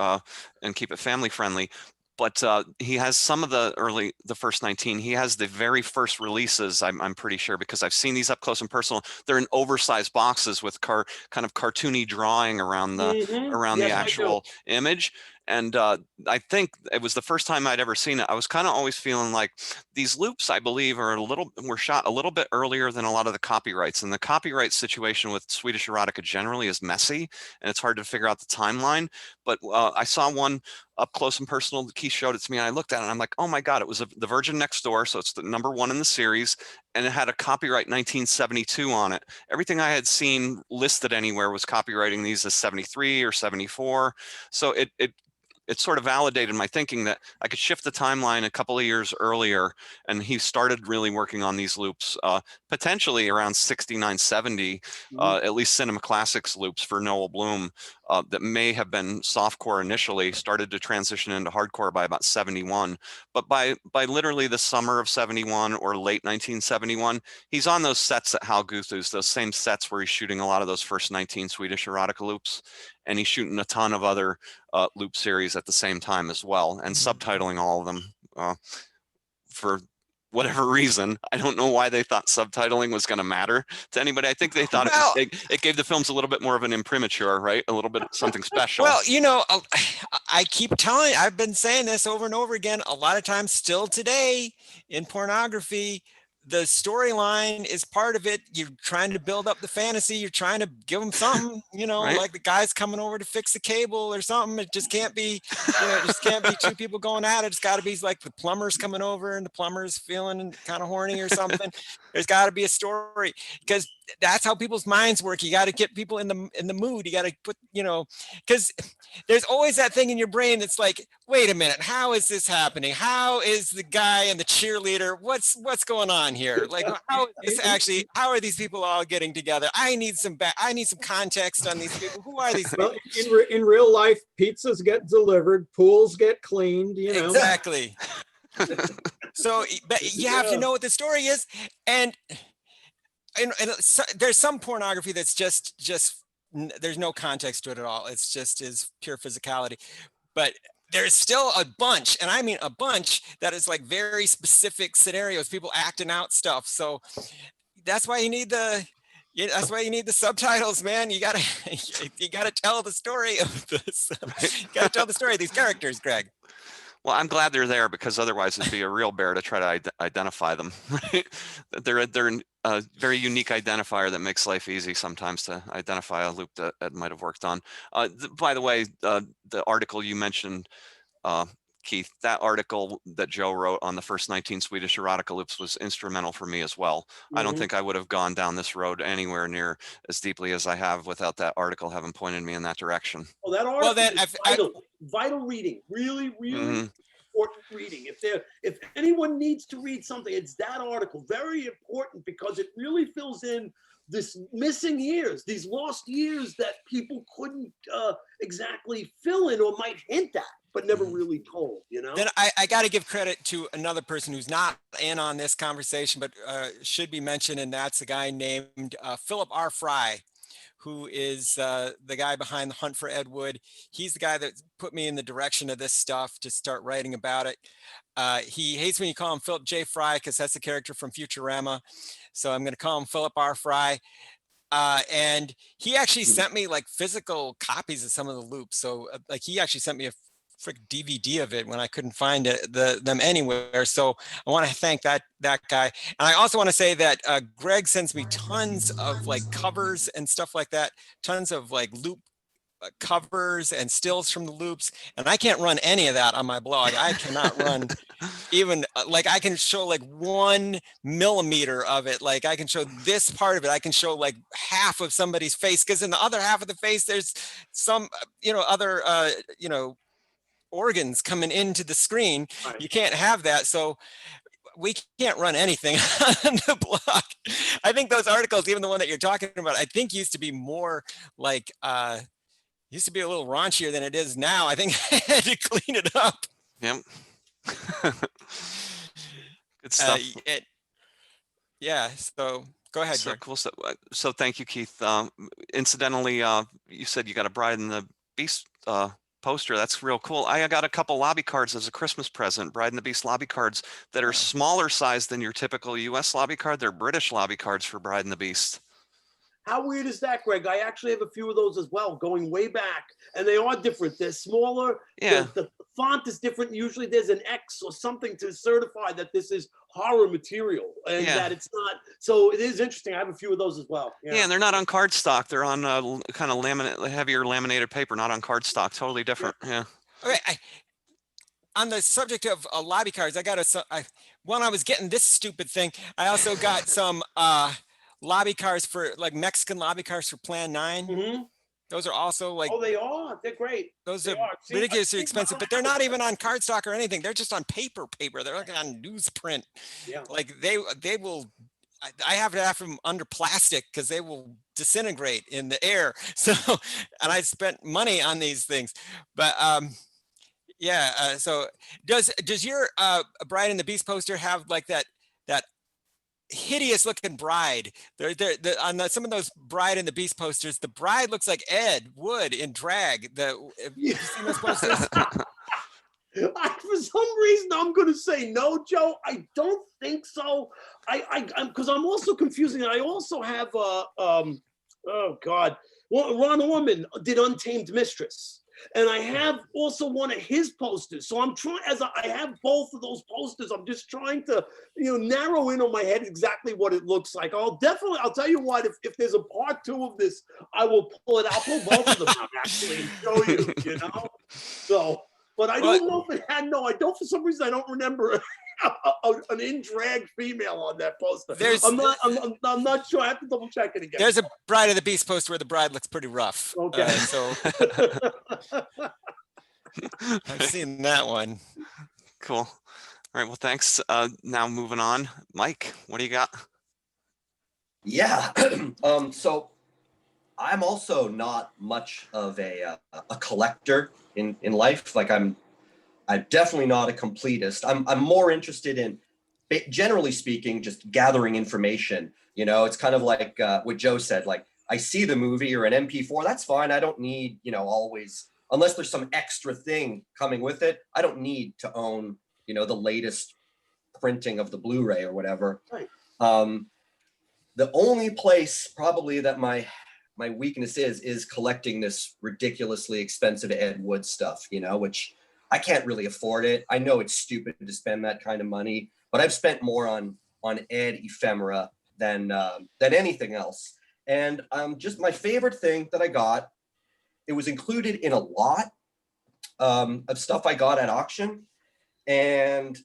and keep it family friendly. But he has some of the first 19. He has the very first releases, I'm pretty sure, because I've seen these up close and personal. They're in oversized boxes with kind of cartoony drawing around the Yes, actual image. And I think it was the first time I'd ever seen it. I was kind of always feeling like these loops, I believe, were shot a little bit earlier than a lot of the copyrights. And the copyright situation with Swedish erotica generally is messy, and it's hard to figure out the timeline. But I saw one up close and personal. Keith showed it to me, and I looked at it, and I'm like, oh my God, it was The Virgin Next Door. So it's the #1 in the series, and it had a copyright 1972 on it. Everything I had seen listed anywhere was copywriting these as 73 or 74. So it sort of validated my thinking that I could shift the timeline a couple of years earlier, and he started really working on these loops potentially around 69, 70, at least Cinema Classics loops for Noel Bloom that may have been softcore initially, started to transition into hardcore by about 71. But by literally the summer of 71 or late 1971, he's on those sets at Hal Guthu's, those same sets where he's shooting a lot of those first 19 Swedish erotica loops. And he's shooting a ton of other loop series at the same time as well, and subtitling all of them for whatever reason. I don't know why they thought subtitling was going to matter to anybody. I think they thought it gave the films a little bit more of an imprimatur, right? A little bit something special. Well, I've been saying this over and over again, a lot of times still today in pornography, the storyline is part of it. You're trying to build up the fantasy. You're trying to give them something, Right. like the guy's coming over to fix the cable or something. It just can't be, it just can't be two people going at it. It's got to be like the plumber's coming over and the plumber's feeling kind of horny or something. There's got to be a story, because that's how people's minds work. You got to get people in the mood. You got to put, because there's always that thing in your brain that's like, wait a minute, how is this happening? How is the guy and the cheerleader? What's going on here? Like, how is this actually? How are these people all getting together? I need some context on these people. Who are these people? Well, in real life, pizzas get delivered, pools get cleaned. Exactly. So, but you have to know what the story is, and there's some pornography that's just there's no context to it at all. It's just is pure physicality. But there's still a bunch, and I mean a bunch, that is like very specific scenarios, people acting out stuff. So that's why you need the subtitles, man. You gotta tell the story of this. You gotta tell the story of these characters, Greg. Well, I'm glad they're there, because otherwise it'd be a real bear to try to identify them. Right? They're a very unique identifier that makes life easy sometimes to identify a loop that might have worked on. By the way, the article you mentioned, Keith, that article that Joe wrote on the first 19 Swedish erotica loops was instrumental for me as well. I don't think I would have gone down this road anywhere near as deeply as I have without that article having pointed me in that direction. Well, that article is vital reading, really important reading. If anyone needs to read something, it's that article. Very important, because it really fills in this missing years, these lost years that people couldn't exactly fill in, or might hint at, but never really told, Then I got to give credit to another person who's not in on this conversation, but should be mentioned, and that's a guy named Philip R. Fry, who is the guy behind The Hunt for Ed Wood. He's the guy that put me in the direction of this stuff to start writing about it. He hates when you call him Philip J. Fry, because that's the character from Futurama. So I'm going to call him Philip R. Fry. And he actually sent me like physical copies of some of the loops. So like he actually sent me a frick DVD of it when I couldn't find them anywhere. So I want to thank that guy. And I also want to say that Greg sends me tons of like covers and stuff like that, tons of like loop covers and stills from the loops, and I can't run any of that on my blog. I cannot run even like I can show like 1 millimeter of it. Like I can show this part of it. I can show like half of somebody's face, because in the other half of the face there's some other organs coming into the screen. Right. You can't have that. So we can't run anything on the blog. I think those articles, even the one that you're talking about, I think used to be more like used to be a little raunchier than it is now. I think I had to clean it up. Yep. Good stuff. Yeah. So go ahead. So cool stuff. So thank you, Keith. Incidentally, you said you got a Bride and the Beast poster. That's real cool. I got a couple lobby cards as a Christmas present, Bride and the Beast lobby cards that are smaller size than your typical US lobby card. They're British lobby cards for Bride and the Beast. How weird is that, Greg? I actually have a few of those as well, going way back, and they are different. They're smaller. Yeah. The font is different. Usually there's an X or something to certify that this is horror material and Yeah. that it's not. So it is interesting. I have a few of those as well. Yeah, and they're not on cardstock. They're on kind of heavier laminated paper, not on cardstock. Totally different. Yeah. Okay, on the subject of lobby cards, I got when I was getting this stupid thing, I also got some lobby cards for like Mexican lobby cards for Plan 9. Mhm. Those are also like, Oh, they are. They're great. those They are are. See, ridiculously I- expensive, but they're not even on cardstock or anything. They're just on paper. They're like on newsprint. Yeah. Like they will, I have to have them under plastic because they will disintegrate in the air. So, and I spent money on these things, but yeah. So does your Bride and the Beast poster have like that hideous looking bride? On some of those Bride and the Beast posters, the bride looks like Ed Wood in drag. Have you seen those posters? For some reason, I'm going to say no, Joe. I don't think so. Because I'm also confusing. I also have oh God, Ron Orman did Untamed Mistress. And I have also one of his posters. So I'm trying, I have both of those posters. I'm just trying to, narrow in on my head exactly what it looks like. I'll tell you what, if there's a part 2 of this, I will pull it. I'll pull both of them out actually and show you, So, but I don't know if it had, I don't, for some reason, I don't remember an in drag female on that poster. I'm not sure. I have to double check it again. There's a Bride of the Beast poster where the bride looks pretty rough. Okay. So I've seen that one. Cool. All right. Well, thanks. Now moving on. Mike, what do you got? Yeah. So I'm also not much of a collector in life. Like I'm definitely not a completist. I'm more interested in, generally speaking, just gathering information. It's kind of like what Joe said, like I see the movie or an MP4, that's fine. I don't need, always, unless there's some extra thing coming with it, I don't need to own, the latest printing of the Blu-ray or whatever. Right. The only place probably that my weakness is collecting this ridiculously expensive Ed Wood stuff, which I can't really afford it. I know it's stupid to spend that kind of money, but I've spent more on Ed ephemera than anything else. And just my favorite thing that I got, it was included in a lot of stuff I got at auction. And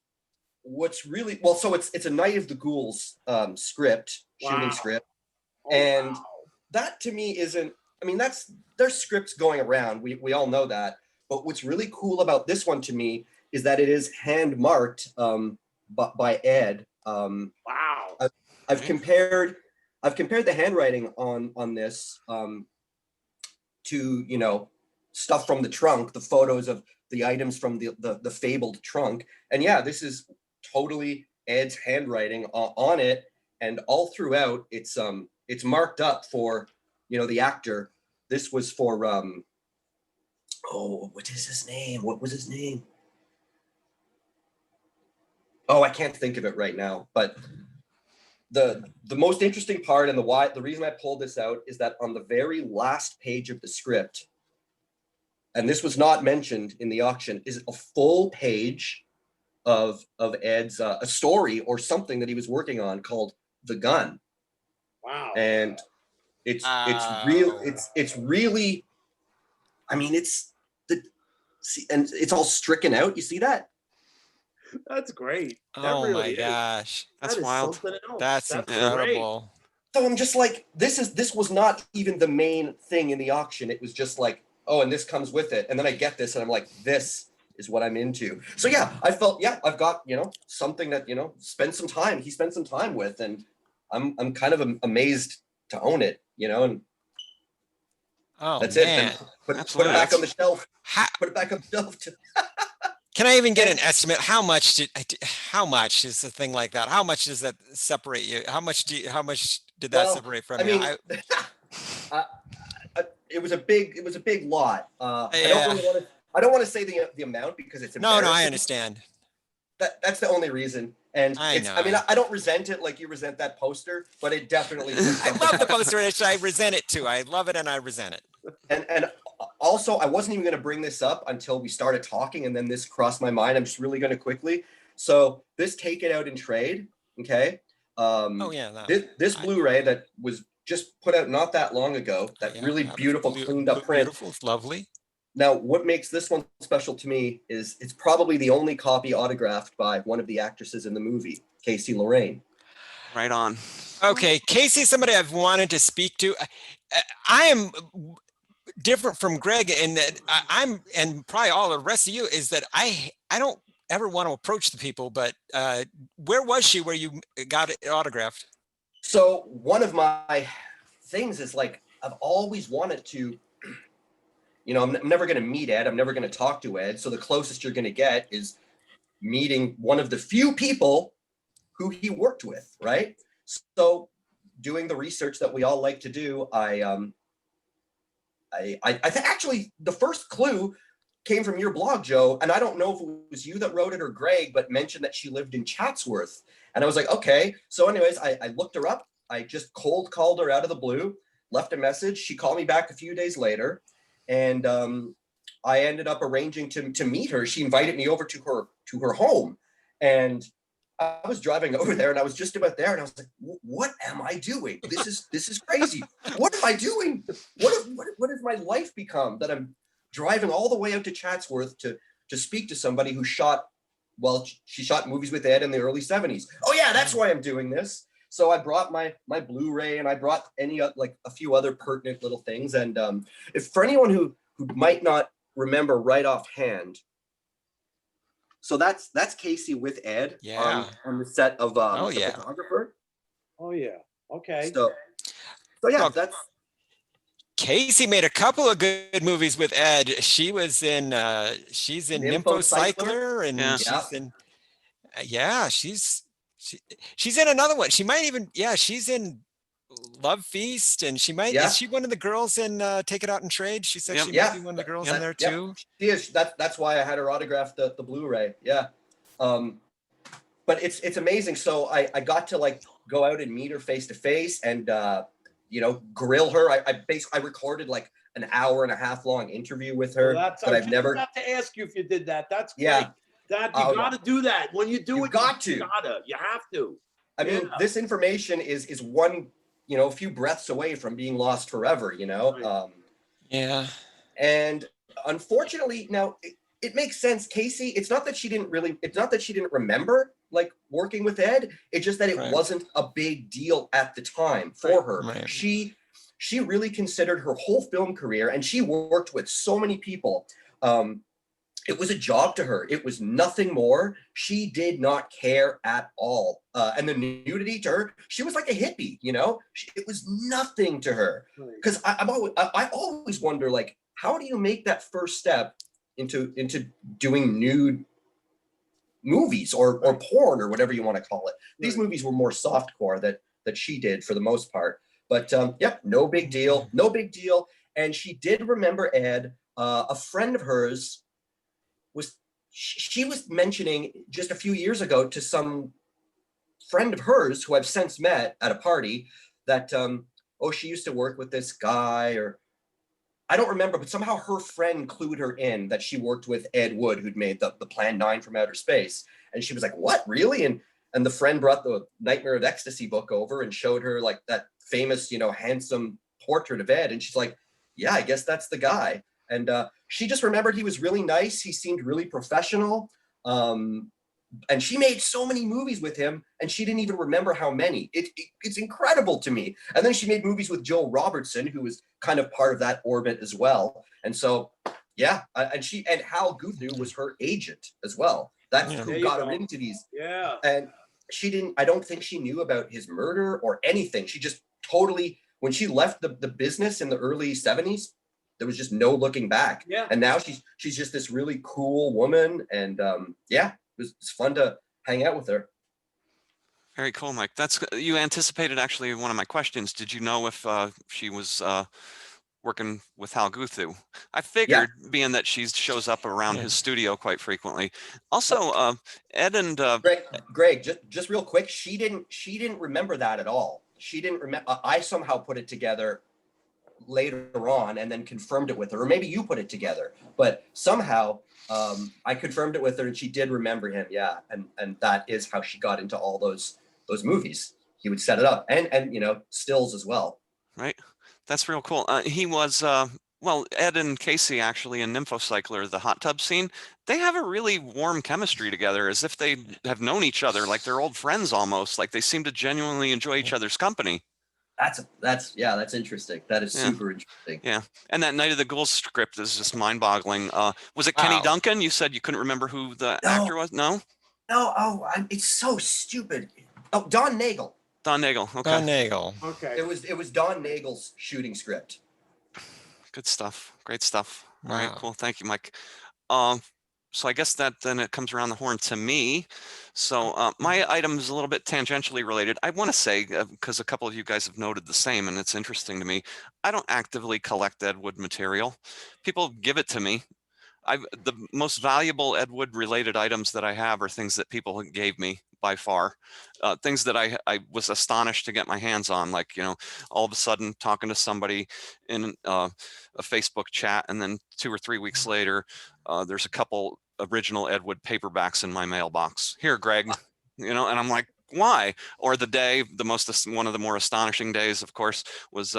what's really, well, so it's a Night of the Ghouls script, shooting script. And that to me isn't, there's scripts going around. We all know that. But what's really cool about this one to me is that it is hand marked by Ed. Wow. I've compared the handwriting on this to stuff from the trunk, the photos of the items from the fabled trunk, and yeah, this is totally Ed's handwriting on it, and all throughout it's marked up for the actor. This was for what is his name? What was his name? Oh, I can't think of it right now. But the most interesting part and the reason I pulled this out is that on the very last page of the script, and this was not mentioned in the auction, is a full page of Ed's a story or something that he was working on called The Gun. Wow. And it's really, and it's all stricken out. You see that? That's great. That Oh really my is. gosh. That's That is wild. something else. That's great. incredible. So I'm just like, this was not even the main thing in the auction. It was just like, oh, and this comes with it. And then I get this and I'm like, this is what I'm into. So yeah, I felt, I've got, something that, he spent some time with, and I'm kind of amazed to own it, and Oh, that's man. it. Put it back on the shelf. Put it back on the shelf. Can I even get an estimate? How much is a thing like that? How much does that separate you? How much did that separate from you? It was a big lot. Yeah. I don't want to say the amount because it's No, embarrassing. I understand. That's the only reason. And I it's, know. I mean, I don't resent it like you resent that poster, but it definitely did I something. love the poster. I resent it too. I love it and I resent it. And also, I wasn't even going to bring this up until we started talking, and then this crossed my mind. I'm just really going to quickly. So this Take It Out in Trade, okay? Oh yeah, no. This Blu-ray that was just put out not that long ago, that Yeah, really yeah, beautiful, cleaned up print. Beautiful, it's lovely. Now, what makes this one special to me is it's probably the only copy autographed by one of the actresses in the movie, Casey Lorraine. Right on. Okay, Casey, somebody I've wanted to speak to. I am different from Greg in that I'm, and probably all the rest of you, is that I don't ever want to approach the people, but where was she where you got it autographed? So one of my things is like, I've always wanted to, you know, I'm never going to meet Ed. I'm never going to talk to Ed. So the closest you're going to get is meeting one of the few people who he worked with, right? So doing the research that we all like to do, I think actually the first clue came from your blog, Joe, and I don't know if it was you that wrote it or Greg, but mentioned that she lived in Chatsworth. And I was like, okay. So anyways, I looked her up. I just cold called her out of the blue, left a message. She called me back a few days later, and I ended up arranging to meet her. She invited me over to her home, and I was driving over there, and I was just about there, and I was like, "What am I doing? This is crazy. What am I doing? What has my life become that I'm driving all the way out to Chatsworth to speak to somebody who shot? Well, she shot movies with Ed in the early '70s. Oh yeah, that's why I'm doing this." So I brought my Blu-ray, and I brought like a few other pertinent little things. And if for anyone who might not remember right offhand. So that's Casey with Ed on the set of Oh, The yeah. Photographer. Oh yeah. Okay. So yeah, Well, that's Casey made a couple of good movies with Ed. She's in Nympho Cycler, and Yeah. she's in she's in another one. She might even she's in Love Feast, and she might is she one of the girls in Take It Out and Trade? She said Yep. she might be one of the girls in there too. She is. That's why I had her autograph the Blu-ray. Yeah. But it's amazing. So I got to like go out and meet her face to face and grill her. I recorded like an hour and a half long interview with her. Well, but I've never got to ask you if you did that. That's great. Yeah. That you got to do that. When you do You it, got to. You have to. I mean, Yeah. this information is one, a few breaths away from being lost forever, Right. Yeah. And unfortunately, now it makes sense. Casey, it's not that she didn't remember like working with Ed. It's just that it Right. wasn't a big deal at the time for her. Right. She really considered her whole film career, and she worked with so many people. It was a job to her. It was nothing more. She did not care at all. And the nudity to her, she was like a hippie, it was nothing to her. Right. Because I always wonder, like, how do you make that first step into doing nude movies or porn or whatever you want to call it? These movies were more softcore that she did for the most part. But no big deal, no big deal. And she did remember Ed. A friend of hers she was mentioning just a few years ago to some friend of hers who I've since met at a party that she used to work with this guy, or I don't remember, but somehow her friend clued her in that she worked with Ed Wood, who'd made the Plan 9 from Outer Space. And she was like, "What, really?" And the friend brought the Nightmare of Ecstasy book over and showed her like that famous, handsome portrait of Ed. And she's like, "Yeah, I guess that's the guy." And she just remembered he was really nice. He seemed really professional. And she made so many movies with him, and she didn't even remember how many. It's incredible to me. And then she made movies with Joe Robertson, who was kind of part of that orbit as well. And so, and Hal Guthnu was her agent as well. That's who got her into these. Yeah. And I don't think she knew about his murder or anything. She just totally, when she left the business in the early 70s, there was just no looking back. Yeah. And now she's just this really cool woman. And it's fun to hang out with her. Very cool, Mike. You anticipated actually one of my questions. Did you know if she was working with Hal Guthu. I figured, being that she shows up around his studio quite frequently. Also, Ed and Greg, just real quick, she didn't remember that at all. She didn't remember. I somehow put it together later on and then confirmed it with her, or maybe you put it together, but somehow I confirmed it with her and she did remember him. Yeah, and that is how she got into all those movies. He would set it up, and you know, stills as well. Right, that's real cool. He was well, Ed and Casey actually in Nymphocycler, the hot tub scene, they have a really warm chemistry together, as if they have known each other, like they're old friends almost. Like they seem to genuinely enjoy each other's company. That's interesting. That is super interesting. Yeah, and that Night of the Ghouls script is just mind-boggling. Was it Kenny Duncan? You said you couldn't remember who the actor was. No. It's so stupid. Oh, Don Nagel. Don Nagel. Okay. Don Nagel. Okay. It was Don Nagel's shooting script. Good stuff. Great stuff. All right, Wow. cool. Thank you, Mike. So I guess that then it comes around the horn to me. So my item is a little bit tangentially related. I want to say, because a couple of you guys have noted the same, and it's interesting to me, I don't actively collect Ed Wood material. People give it to me. The most valuable Ed Wood related items that I have are things that people gave me by far. Things that I was astonished to get my hands on, like, you know, all of a sudden talking to somebody in a Facebook chat, and then 2 or 3 weeks later, there's a couple original Ed Wood paperbacks in my mailbox. Here, Greg, you know, and I'm like, why? Or the day, one of the more astonishing days, of course, was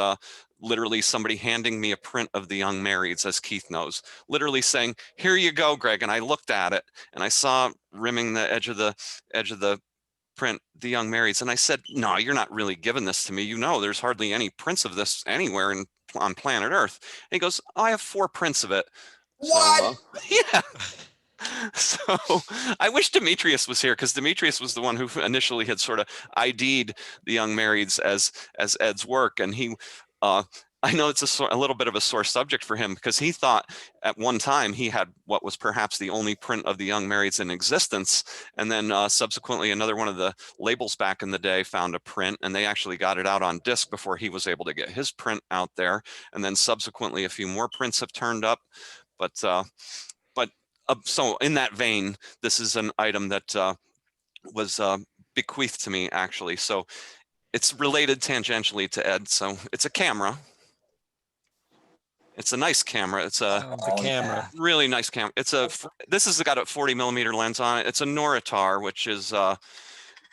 literally somebody handing me a print of The Young Marrieds, as Keith knows, literally saying, here you go, Greg. And I looked at it and I saw rimming the edge of the print, The Young Marrieds. And I said, no, you're not really giving this to me. You know, there's hardly any prints of this anywhere on planet Earth. And he goes, oh, I have 4 prints of it. What? So, yeah. So I wish Demetrius was here, because Demetrius was the one who initially had sort of ID'd The Young Marrieds as Ed's work. And he, I know it's a little bit of a sore subject for him, because he thought at one time he had what was perhaps the only print of The Young Marrieds in existence. And then subsequently, another one of the labels back in the day found a print, and they actually got it out on disc before he was able to get his print out there. And then subsequently, a few more prints have turned up. But so in that vein, this is an item that was bequeathed to me, actually. So it's related tangentially to Ed. So it's a camera. It's a nice camera. It's a The camera. really nice camera. This has got a 40mm lens on it. It's a Noritar, which is a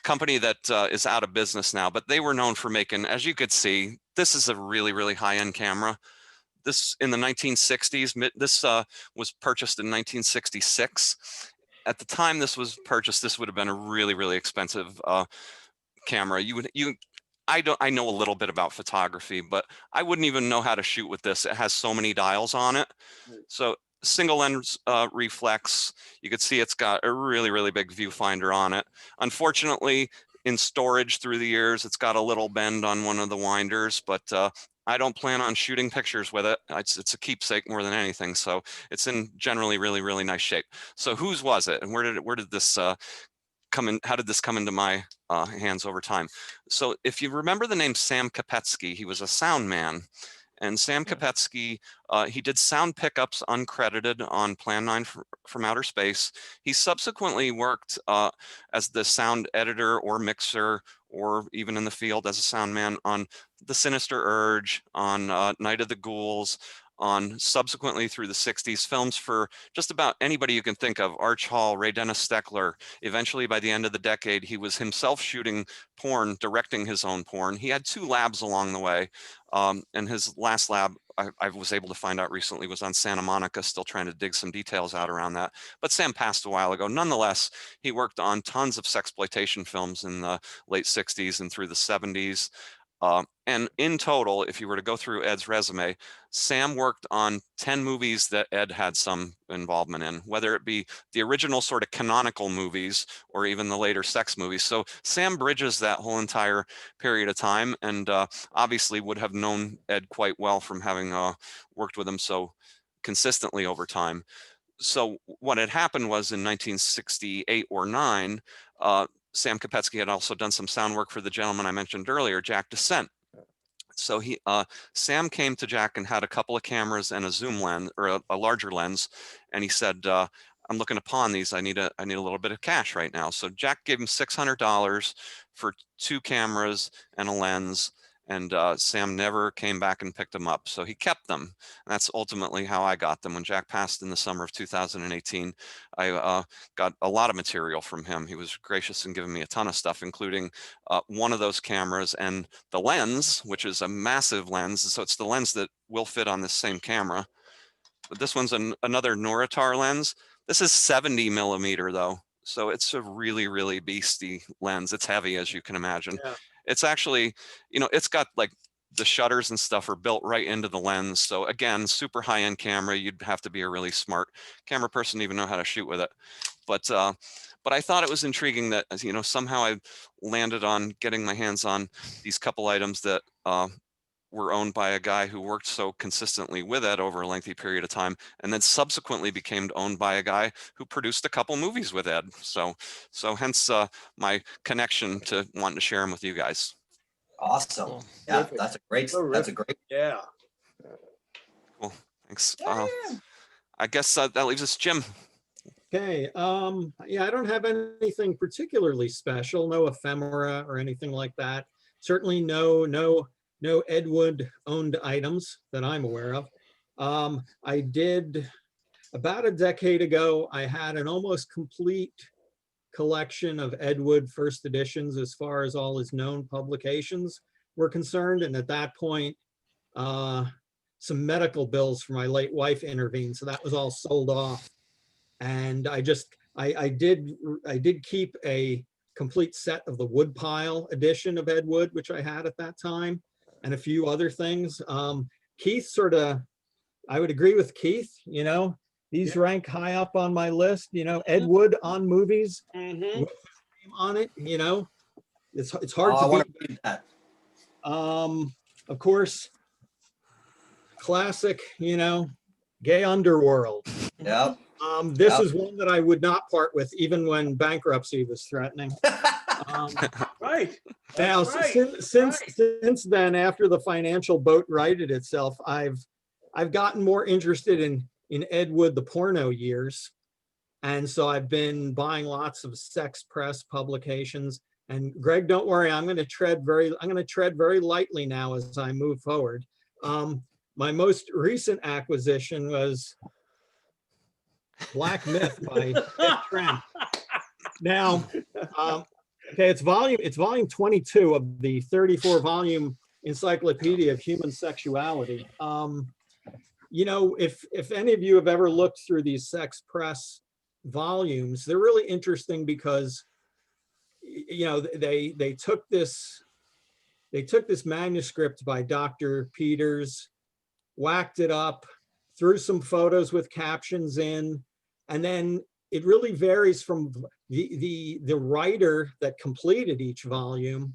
company that is out of business now, but they were known for making, as you could see, this is a really, really high-end camera. This in the 1960s, this was purchased in 1966. At the time this was purchased, this would have been a really, really expensive camera. I know a little bit about photography, but I wouldn't even know how to shoot with this. It has so many dials on it. So single lens reflex, you could see it's got a really, really big viewfinder on it. Unfortunately, in storage through the years, it's got a little bend on one of the winders, but I don't plan on shooting pictures with it. It's a keepsake more than anything. So it's in generally really, really nice shape. So whose was it, and where did this come in? How did this come into my hands over time? So if you remember the name Sam Kopetsky, he was a sound man. And Sam Kopetsky, he did sound pickups uncredited on Plan 9 from Outer Space. He subsequently worked as the sound editor or mixer, or even in the field as a sound man on The Sinister Urge, on Night of the Ghouls, on subsequently through the 60s, films for just about anybody you can think of, Arch Hall, Ray Dennis Steckler. Eventually, by the end of the decade, he was himself shooting porn, directing his own porn. He had 2 labs along the way, and his last lab, I was able to find out recently, was on Santa Monica, still trying to dig some details out around that. But Sam passed a while ago. Nonetheless, he worked on tons of sexploitation films in the late 60s and through the 70s. And in total, if you were to go through Ed's resume, Sam worked on 10 movies that Ed had some involvement in, whether it be the original sort of canonical movies or even the later sex movies. So Sam bridges that whole entire period of time, and obviously would have known Ed quite well from having worked with him so consistently over time. So what had happened was in 1968 or 9, Sam Kopetsky had also done some sound work for the gentleman I mentioned earlier, Jack Descent. So Sam came to Jack and had a couple of cameras and a zoom lens, or a larger lens, and he said, I'm looking to pawn these. I need a little bit of cash right now. So Jack gave him $600 for 2 cameras and a lens, and Sam never came back and picked them up. So he kept them. And that's ultimately how I got them. When Jack passed in the summer of 2018, I got a lot of material from him. He was gracious in giving me a ton of stuff, including one of those cameras and the lens, which is a massive lens. So it's the lens that will fit on this same camera. But this one's another Noritar lens. This is 70 millimeter though. So it's a really, really beastie lens. It's heavy, as you can imagine. Yeah. It's actually, it's got like the shutters and stuff are built right into the lens. So again, super high-end camera. You'd have to be a really smart camera person to even know how to shoot with it. But I thought it was intriguing that, somehow I landed on getting my hands on these couple items that were owned by a guy who worked so consistently with Ed over a lengthy period of time, and then subsequently became owned by a guy who produced a couple movies with Ed. So hence my connection to wanting to share them with you guys. Awesome. Cool. Yeah, Perfect. that's a great. Yeah. Cool, thanks. I guess that leaves us Jim. Okay, yeah, I don't have anything particularly special, no ephemera or anything like that. Certainly no Ed Wood owned items that I'm aware of. I did, about a decade ago, I had an almost complete collection of Ed Wood first editions as far as all his known publications were concerned. And at that point, some medical bills for my late wife intervened. So that was all sold off. And I did keep a complete set of the Woodpile edition of Ed Wood, which I had at that time, and a few other things. Keith I would agree with Keith, these rank high up on my list, Ed Wood on movies with his name on it, it's hard I to want beat. to read that. Of course, classic, Gay Underworld. Yep. This Yep. is one that I would not part with, even when bankruptcy was threatening. Right. Now, That's right. since then, after the financial boat righted itself, I've gotten more interested in Ed Wood, the porno years, and so I've been buying lots of sex press publications. And Greg, don't worry, I'm going to tread very lightly now as I move forward. My most recent acquisition was Black Myth by Ed Trent. Now, okay, it's volume 22 of the 34 volume Encyclopedia of Human Sexuality. If any of you have ever looked through these sex press volumes, they're really interesting because, they took this manuscript by Dr. Peters, whacked it up, threw some photos with captions in, and then it really varies from the writer that completed each volume,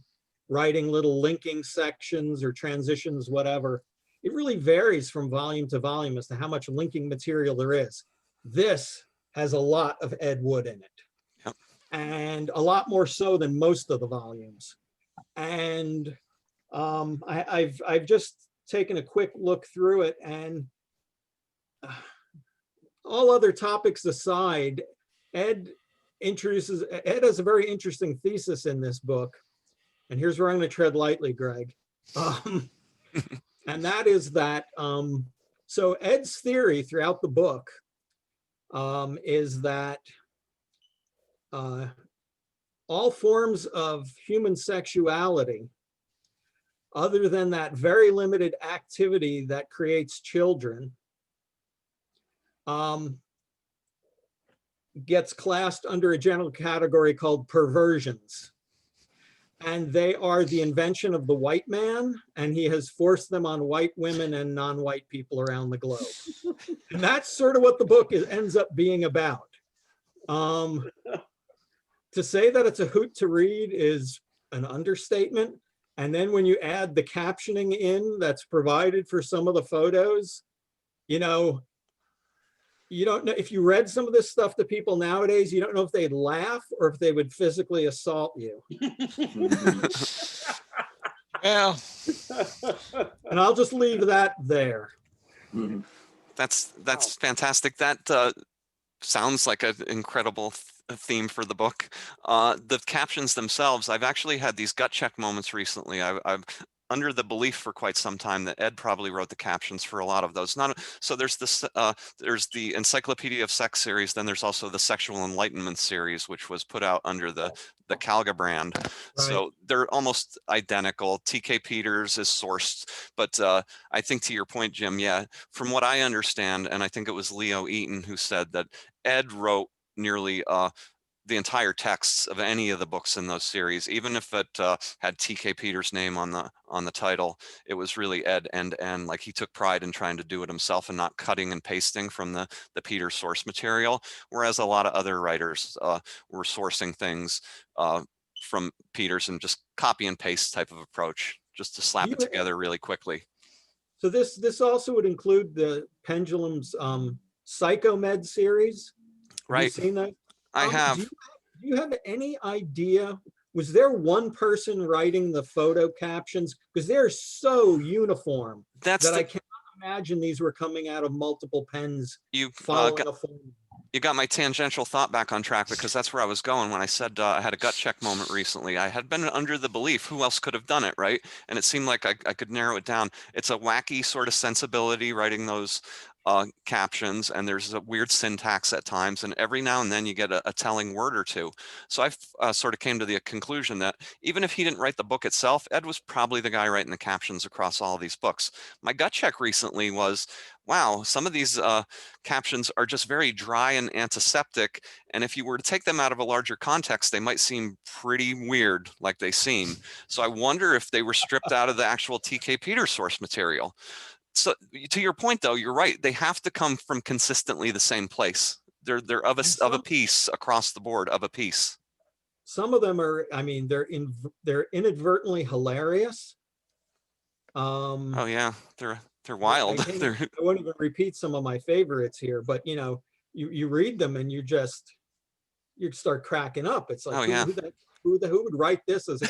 writing little linking sections or transitions, whatever. It really varies from volume to volume as to how much linking material there is. This has a lot of Ed Wood in it. Yep. And a lot more so than most of the volumes. And I've just taken a quick look through it, and all other topics aside, Ed has a very interesting thesis in this book. And here's where I'm going to tread lightly, Greg. And that is that, so Ed's theory throughout the book is that all forms of human sexuality, other than that very limited activity that creates children, gets classed under a general category called perversions. And they are the invention of the white man, and he has forced them on white women and non-white people around the globe. And that's sort of what the book ends up being about. To say that it's a hoot to read is an understatement. And then when you add the captioning in that's provided for some of the photos, you don't know, if you read some of this stuff to people nowadays, you don't know if they'd laugh or if they would physically assault you. Well, And I'll just leave that there. Mhm. That's fantastic. That sounds like an incredible theme for the book. The captions themselves, I've actually had these gut check moments recently. I've under the belief for quite some time that Ed probably wrote the captions for a lot of those. Not so there's this there's the Encyclopedia of Sex series, then there's also the Sexual Enlightenment series, which was put out under the Calga brand. Right. So they're almost identical. TK Peters is sourced, but I think to your point, Jim, yeah, from what I understand, and I think it was Leo Eaton who said that Ed wrote nearly the entire texts of any of the books in those series, even if it had TK Peters' name on the title. It was really Ed end to end. Like he took pride in trying to do it himself and not cutting and pasting from the Peters source material, whereas a lot of other writers were sourcing things from Peters and just copy and paste type of approach, just to slap it together really quickly. So this also would include the Pendulum's Psychomed series. Have you Right. seen that? I have. Do you have any idea? Was there one person writing the photo captions? Because they're so uniform That's that I cannot imagine these were coming out of multiple pens you following a form. You got my tangential thought back on track, because that's where I was going when I said I had a gut check moment recently. I had been under the belief who else could have done it, right? And it seemed like I could narrow it down. It's a wacky sort of sensibility writing those captions, and there's a weird syntax at times, and every now and then you get a telling word or two. So I sort of came to the conclusion that even if he didn't write the book itself, Ed was probably the guy writing the captions across all of these books. My gut check recently was, wow, some of these captions are just very dry and antiseptic, and if you were to take them out of a larger context, they might seem pretty weird like they seem. So I wonder if they were stripped out of the actual TK Peters source material. So to your point, though, you're right. They have to come from consistently the same place. They're of a piece across the board of a piece. Some of them are, I mean, they're inadvertently hilarious. Oh yeah, they're wild. I won't even repeat some of my favorites here, but you read them and you start cracking up. It's like, oh yeah, who would write this as a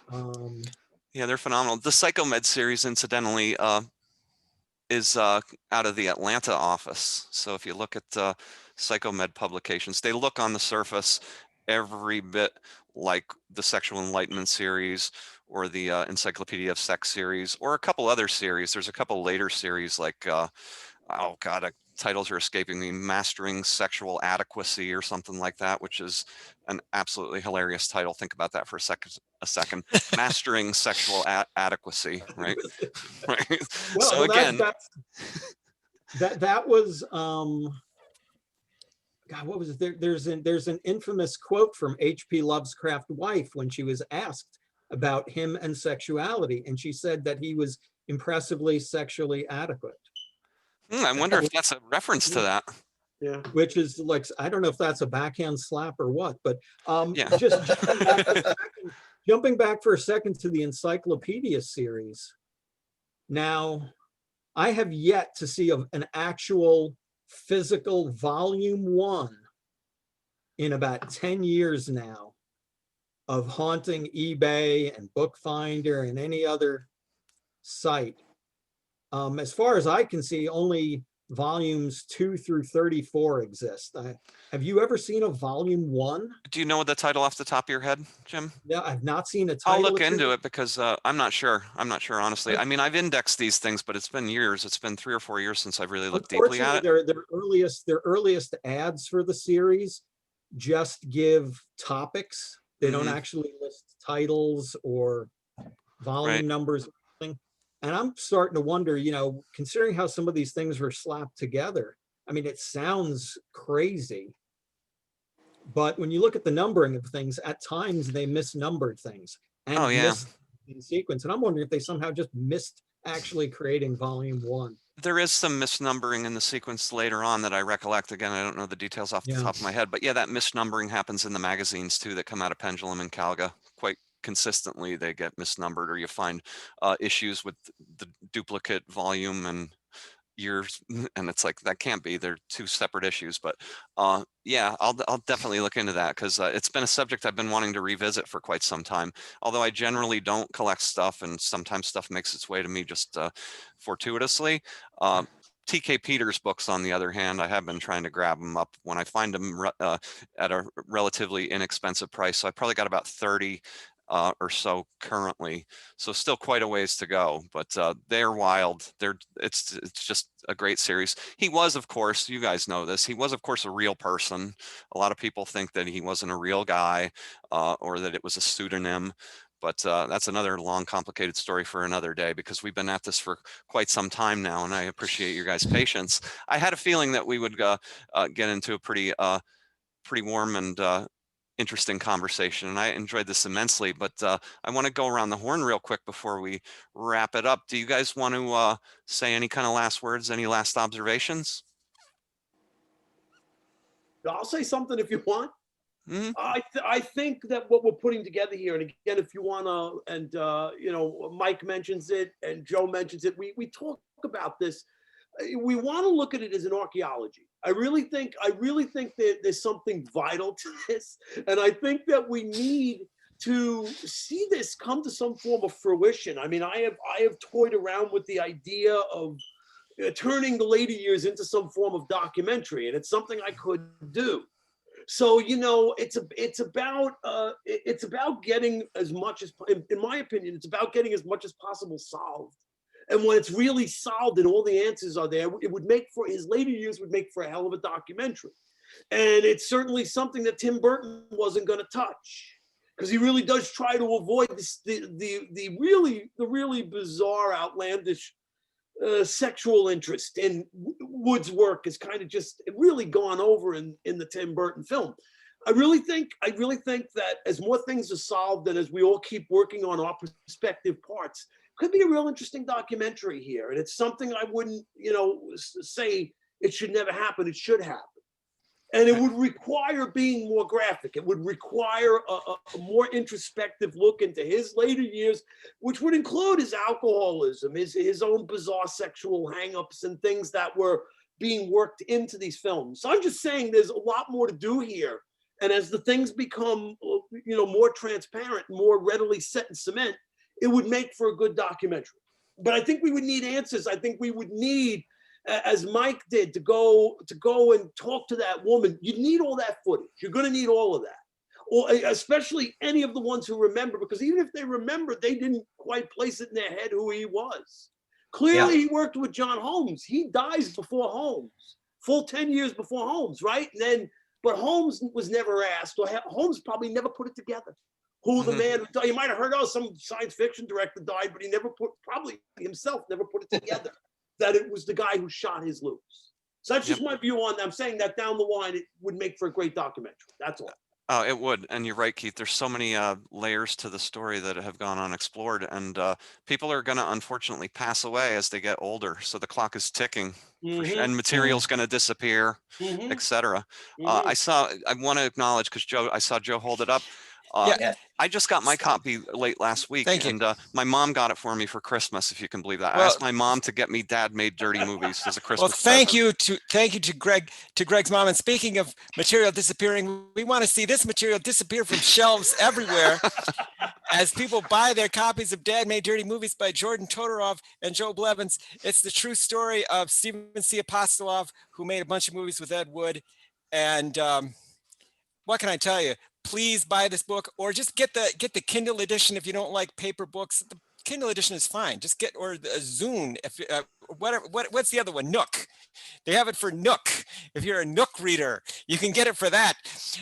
caption? Yeah, they're phenomenal. The Psychomed series, incidentally, is out of the Atlanta office. So if you look at Psychomed publications, they look on the surface every bit like the Sexual Enlightenment series or the Encyclopedia of Sex series, or a couple other series. There's a couple later series like, oh God, titles are escaping me, Mastering Sexual Adequacy or something like that, which is an absolutely hilarious title. Think about that for a second. Mastering Sexual Adequacy, right? Right. Well, so again, that was God, what was it? There's an infamous quote from H.P. Lovecraft's wife when she was asked about him and sexuality, and she said that he was impressively sexually adequate. I wonder if that's a reference to that. Yeah. Which is like, I don't know if that's a backhand slap or what, but Yeah. just jumping back for a second to the Encyclopedia series. Now, I have yet to see an actual physical volume 1 in about 10 years now of haunting eBay and Bookfinder and any other site. As far as I can see, only volumes 2 through 34 exist. Have you ever seen a volume 1? Do you know the title off the top of your head, Jim? Yeah, I've not seen a title. I'll look into it because I'm not sure. Honestly. I mean, I've indexed these things, but it's been years. It's been 3 or 4 years since I've really looked deeply at it. Their earliest ads for the series just give topics. They don't actually list titles or volume numbers or anything. And I'm starting to wonder, considering how some of these things were slapped together, I mean, it sounds crazy. But when you look at the numbering of things, at times they misnumbered things and missed in sequence. And I'm wondering if they somehow just missed actually creating volume 1. There is some misnumbering in the sequence later on that I recollect. Again, I don't know the details off the top of my head, but yeah, that misnumbering happens in the magazines too that come out of Pendulum and Calga quite consistently. They get misnumbered, or you find issues with the duplicate volume, and years, and it's like, that can't be, they're two separate issues. But yeah, I'll definitely look into that, because it's been a subject I've been wanting to revisit for quite some time. Although I generally don't collect stuff, and sometimes stuff makes its way to me just fortuitously. TK Peters books, on the other hand, I have been trying to grab them up when I find them at a relatively inexpensive price. So I probably got about 30 or so currently. So still quite a ways to go, but they're wild. It's just a great series. He was, of course, you guys know this, he was, of course, a real person. A lot of people think that he wasn't a real guy, or that it was a pseudonym. But that's another long, complicated story for another day, because we've been at this for quite some time now, and I appreciate your guys' patience. I had a feeling that we would get into a pretty warm and interesting conversation, and I enjoyed this immensely. But I want to go around the horn real quick before we wrap it up. Do you guys want to say any kind of last words, any last observations? I'll say something if you want. Mhm. I think that what we're putting together here, and again, if you want to, and you know, Mike mentions it and Joe mentions it, we talk about this. We want to look at it as an archaeology. I really think that there's something vital to this, and I think that we need to see this come to some form of fruition. I mean, I have toyed around with the idea of turning the later years into some form of documentary, and it's something I could do. So, you know, it's about getting as much as, in my opinion, it's about getting as much as possible solved. And when it's really solved and all the answers are there, it would make for, his later years would make for a hell of a documentary. And it's certainly something that Tim Burton wasn't going to touch, because he really does try to avoid this, the really bizarre, outlandish sexual interest in Wood's work is kind of just really gone over in the Tim Burton film. I really think that as more things are solved, and as we all keep working on our respective parts, could be a real interesting documentary here. And it's something I wouldn't, you know, say it should never happen. It should happen. And it would require being more graphic. It would require a more introspective look into his later years, which would include his alcoholism, his own bizarre sexual hangups, and things that were being worked into these films. So I'm just saying there's a lot more to do here. And as the things become, you know, more transparent, more readily set in cement, it would make for a good documentary. But I think we would need answers. I think we would need, as Mike did, to go and talk to that woman. You need all that footage. You're going to need all of that, or especially any of the ones who remember, because even if they remember, they didn't quite place it in their head who he was. Clearly, He worked with John Holmes. He dies before Holmes, full 10 years before Holmes, right? And then, but Holmes was never asked, or Holmes probably never put it together. Who the man who died? You might have heard, oh, some science fiction director died, but he never put, probably himself never put it together. That it was the guy who shot his loops. So that's just my view on that. I'm saying that down the line, it would make for a great documentary. That's all. Oh, it would. And you're right, Keith. There's so many layers to the story that have gone unexplored, and people are going to unfortunately pass away as they get older. So the clock is ticking, and material's going to disappear, etc. I want to acknowledge, because I saw Joe hold it up. I just got my copy late last week. Thank you. And my mom got it for me for Christmas, if you can believe that. I Well, asked my mom to get me Dad Made Dirty Movies as a Christmas well, thank present. you to Greg's mom. And speaking of material disappearing, we want to see this material disappear from shelves everywhere as people buy their copies of Dad Made Dirty Movies by Jordan Todorov and Joe Blevins. It's the true story of Stephen C. Apostolov, who made a bunch of movies with Ed Wood. And what can I tell you? Please buy this book, or just get the Kindle edition if you don't like paper books. The Kindle edition is fine. Just get, or a Zune, if whatever. What's the other one? Nook. They have it for Nook. If you're a Nook reader, you can get it for that.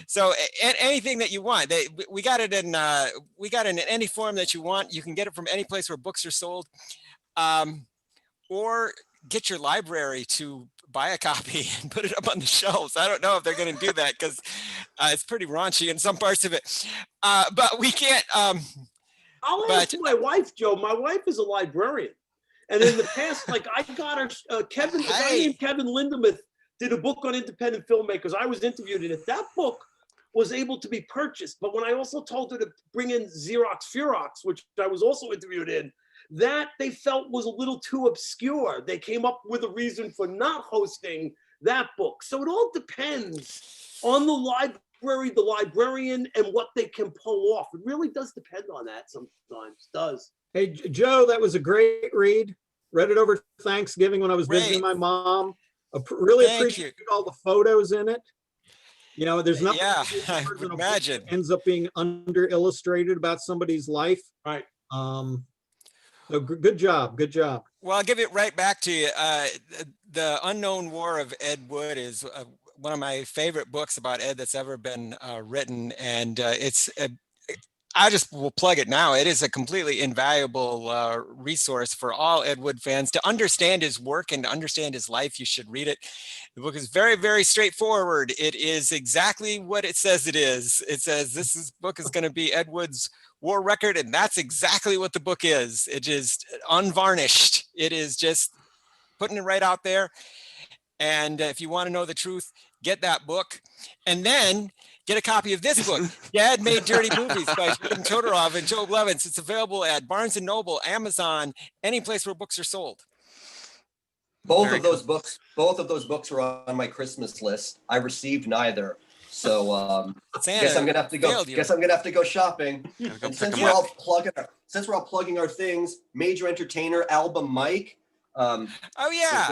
So anything that you want, we got it in any form that you want. You can get it from any place where books are sold, or get your library to buy a copy and put it up on the shelves. I don't know if they're going to do that, because it's pretty raunchy in some parts of it. But we can't. I'll ask my wife, Joe. My wife is a librarian. And in the past, like, I got her, a guy named Kevin Lindemuth did a book on independent filmmakers. I was interviewed in it. That book was able to be purchased. But when I also told her to bring in Xerox Furox, which I was also interviewed in, that they felt was a little too obscure. They came up with a reason for not hosting that book. So it all depends on the library, the librarian, and what they can pull off. It really does depend on that sometimes, does. Hey, Joe, that was a great read. Read it over Thanksgiving when I was visiting Great. my mom. Really Thank appreciate all the photos in it. You know, there's nothing Yeah, like I words would in a book imagine. that ends up being under illustrated about somebody's life. Right. So good job. Good job. Well, I'll give it right back to you. The Unknown War of Ed Wood is one of my favorite books about Ed that's ever been written. And I just will plug it now. It is a completely invaluable resource for all Ed Wood fans to understand his work and to understand his life. You should read it. The book is very, very straightforward. It is exactly what it says it is. It says book is going to be Ed Wood's war record, and that's exactly what the book is. It is unvarnished. It is just putting it right out there. And if you want to know the truth, get that book. And then get a copy of this book, Dad Made Dirty Movies by Jim Todorov and Joe Blevins. It's available at Barnes & Noble, Amazon, any place where books are sold. Both of those books were on my Christmas list. I received neither. So guess I'm gonna have to go shopping. And since we're all plugging our things, Major Entertainer album Mike. Oh yeah.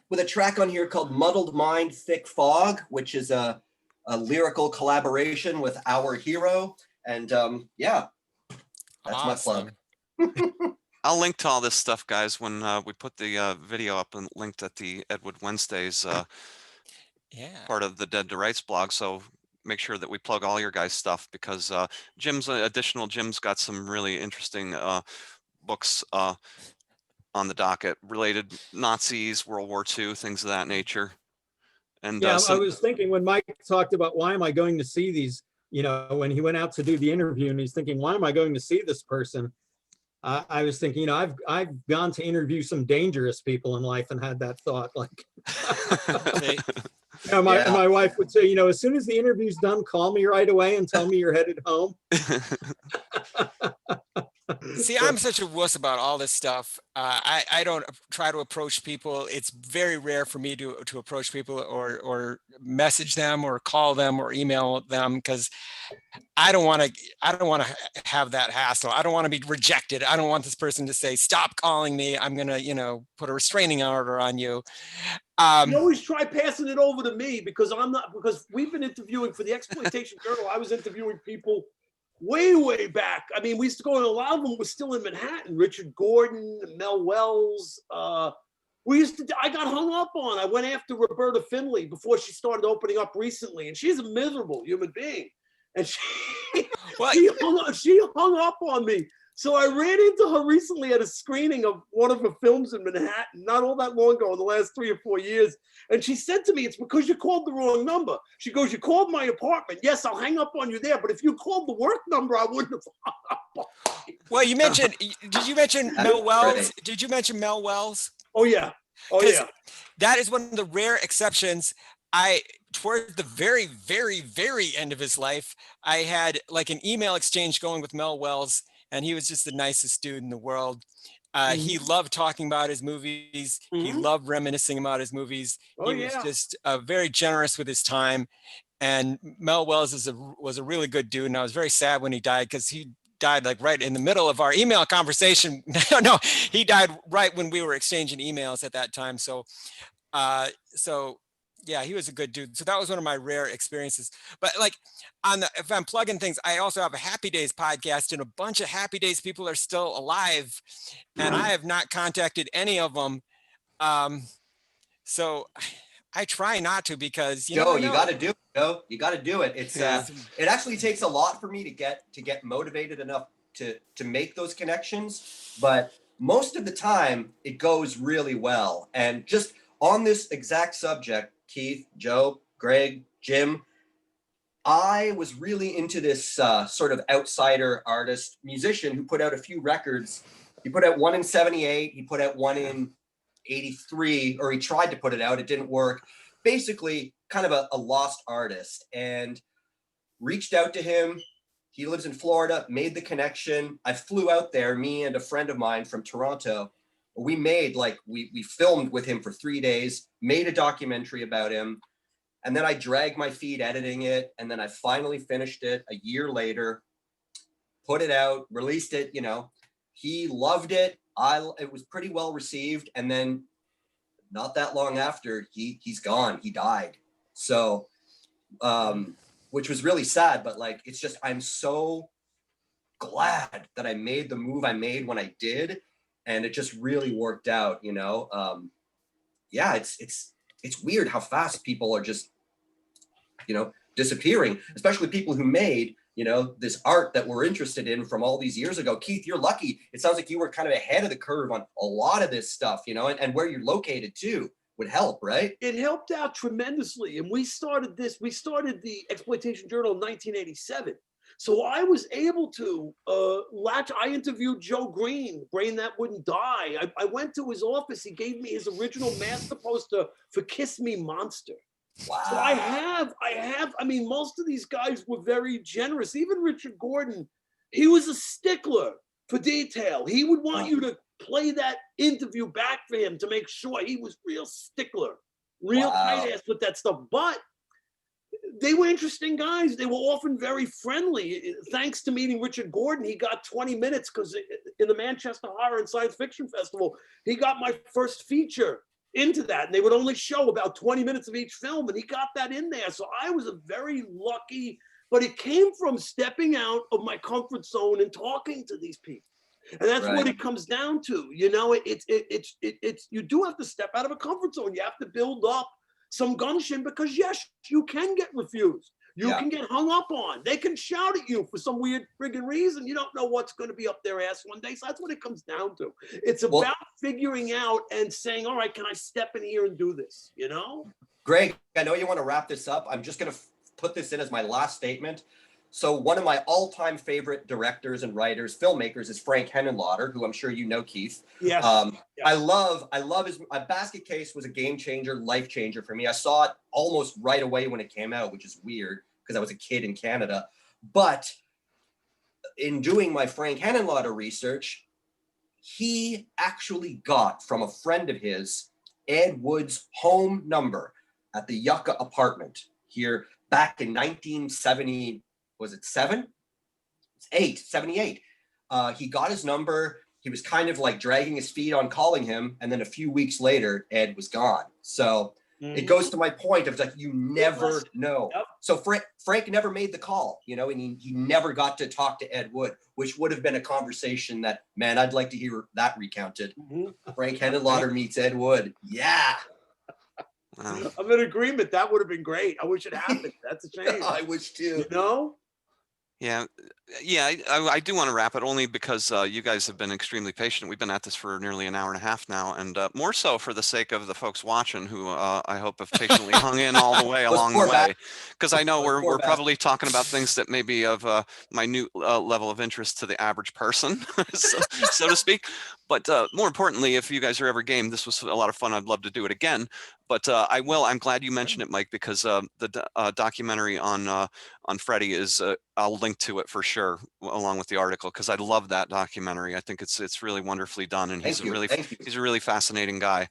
With a track on here called Muddled Mind, Thick Fog, which is a lyrical collaboration with Our Hero. And yeah, that's awesome. my plug. I'll link to all this stuff, guys, when we put the video up and linked at the Ed Wood Wednesdays part of the Dead to Rights blog. So make sure that we plug all your guys' stuff, because Jim's got some really interesting books on the docket related Nazis, World War II, things of that nature. And yeah, I was thinking when Mike talked about why am I going to see these, you know, when he went out to do the interview and he's thinking, why am I going to see this person? I was thinking, you know, I've gone to interview some dangerous people in life and had that thought, like, you know, my wife would say, you know, as soon as the interview's done, call me right away and tell me you're headed home. See, I'm such a wuss about all this stuff. I don't try to approach people. It's very rare for me to approach people or message them or call them or email them, because I don't want to have that hassle. I don't want to be rejected. I don't want this person to say, stop calling me. I'm going to, you know, put a restraining order on you. You always try passing it over to me, because because we've been interviewing for the Exploitation Journal. I was interviewing people way back. I mean, we used to go, and a lot of them were still in Manhattan. Richard Gordon, Mel Wells. I got hung up on. I went after Roberta Finley before she started opening up recently, and she's a miserable human being. And she hung up on me. So I ran into her recently at a screening of one of her films in Manhattan, not all that long ago, in the last 3 or 4 years. And she said to me, it's because you called the wrong number. She goes, you called my apartment. Yes, I'll hang up on you there. But if you called the work number, I wouldn't have hung up on you. Well, did you mention Mel Wells? Did you mention Mel Wells? Oh, yeah. Oh, yeah. That is one of the rare exceptions. Toward the very, very, very end of his life, I had like an email exchange going with Mel Wells, and he was just the nicest dude in the world. He loved talking about his movies. He loved reminiscing about his movies. He was just very generous with his time. And Mel Wells was a really good dude. And I was very sad when he died, because he died like right in the middle of our email conversation. No, he died right when we were exchanging emails at that time. So yeah, he was a good dude. So that was one of my rare experiences. But like if I'm plugging things, I also have a Happy Days podcast, and a bunch of Happy Days people are still alive, and I have not contacted any of them. So I try not to, because you got to do it. Joe, you got to do it. It's it actually takes a lot for me to get motivated enough to make those connections, but most of the time it goes really well. And just on this exact subject, Keith, Joe, Greg, Jim, I was really into this sort of outsider artist, musician who put out a few records. He put out one in 78. He put out one in 83, or he tried to put it out. It didn't work. Basically, kind of a lost artist, and reached out to him. he lives in Florida, made the connection. I flew out there, me and a friend of mine from Toronto. We made we filmed with him for 3 days, made a documentary about him. And then I dragged my feet editing it. And then I finally finished it a year later, put it out, released it. You know, he loved it. It was pretty well received. And then not that long after, he's gone. He died. So, which was really sad, but like, it's just, I'm so glad that I made the move I made when I did. And it just really worked out, you know? Yeah, it's weird how fast people are just, you know, disappearing, especially people who made, you know, this art that we're interested in from all these years ago. Keith, you're lucky. It sounds like you were kind of ahead of the curve on a lot of this stuff, you know, and where you're located too would help, right? It helped out tremendously. And we started the Exploitation Journal in 1987. So I was able to I interviewed Joe Green, Brain That Wouldn't Die. I went to his office. He gave me his original master poster for Kiss Me Monster. Wow. So I mean, most of these guys were very generous. Even Richard Gordon, he was a stickler for detail. He would want you to play that interview back for him to make sure he was real stickler, real tight ass with that stuff. But they were interesting guys. They were often very friendly. Thanks to meeting Richard Gordon, he got 20 minutes because in the Manchester Horror and Science Fiction Festival, he got my first feature into that. And they would only show about 20 minutes of each film, and he got that in there. So I was a very lucky, but it came from stepping out of my comfort zone and talking to these people. And that's what it comes down to. You know, it's you do have to step out of a comfort zone. You have to build up some gumption because yes, you can get refused. You can get hung up on. They can shout at you for some weird friggin' reason. You don't know what's going to be up their ass one day. So that's what it comes down to. It's about figuring out and saying, all right, can I step in here and do this? You know? Greg, I know you want to wrap this up. I'm just going to put this in as my last statement. So one of my all-time favorite directors and writers, filmmakers, is Frank Henenlotter, who I'm sure you know, Keith. Yes. I love his Basket Case was a game changer, life changer for me. I saw it almost right away when it came out, which is weird because I was a kid in Canada. But in doing my Frank Henenlotter research, he actually got from a friend of his, Ed Wood's home number at the Yucca apartment here back in 1970. Was it 78? He got his number. He was kind of like dragging his feet on calling him. And then a few weeks later, Ed was gone. So it goes to my point of like, you never know. Yep. So Frank never made the call, you know, and he never got to talk to Ed Wood, which would have been a conversation that, man, I'd like to hear that recounted. Frank Henenlotter meets Ed Wood. Yeah. Wow. I'm in agreement. That would have been great. I wish it happened. That's a shame. I wish too. You know? Yeah, I do want to wrap it only because you guys have been extremely patient. We've been at this for nearly an hour and a half now, and more so for the sake of the folks watching who I hope have patiently hung in all the way along the way. Because I know we're probably talking about things that may be of minute level of interest to the average person, so to speak. But more importantly, if you guys are ever game, this was a lot of fun. I'd love to do it again. But I'm glad you mentioned it, Mike, because the documentary on Freddie is, I'll link to it for sure, along with the article, because I love that documentary. I think it's really wonderfully done, and he's a really fascinating guy.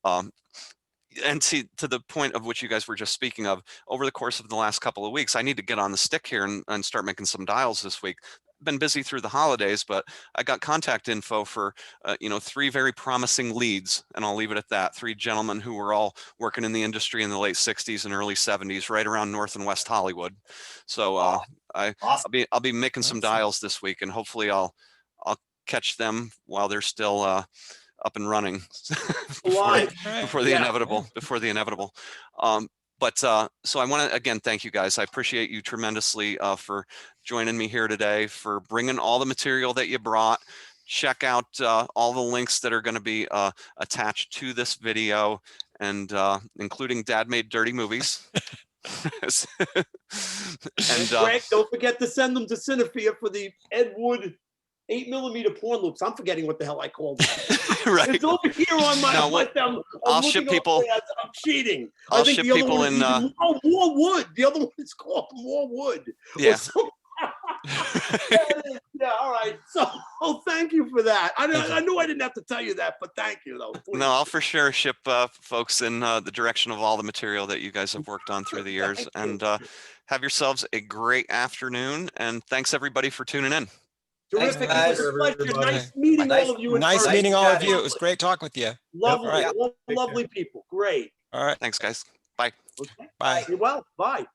And to the point of which you guys were just speaking of, over the course of the last couple of weeks, I need to get on the stick here and start making some dials this week. Been busy through the holidays, but I got contact info for 3 very promising leads, and I'll leave it at that. 3 gentlemen who were all working in the industry in the late 60s and early 70s, right around North and West Hollywood. So I'll be making some dials this week, and hopefully I'll catch them while they're still up and running before the inevitable. So I want to again thank you guys. I appreciate you tremendously for joining me here today, for bringing all the material that you brought. Check out all the links that are going to be attached to this video, and including Dad Made Dirty Movies. And Greg, don't forget to send them to Cinephilia for the Ed Wood 8mm porn loops. I'm forgetting what the hell I called it. Right. It's over here on my. I'll ship people. I'm cheating. I'll ship people in. More Wood. The other one is called More Wood. Yeah. Yeah, all right. So, thank you for that. I knew I didn't have to tell you that, but thank you, though. Please. No, I'll for sure ship folks in the direction of all the material that you guys have worked on through the years. Thank And you. have yourselves a great afternoon. And thanks everybody for tuning in. Thanks, Terrific. It was a guys. pleasure. Everybody. Nice meeting Nice- all of you. In Nice person. meeting all of chatting. you. It was great talking with you. Lovely, Yep. lovely people. Great. All right. Thanks, guys. Bye. Okay. Bye. Be well. Bye.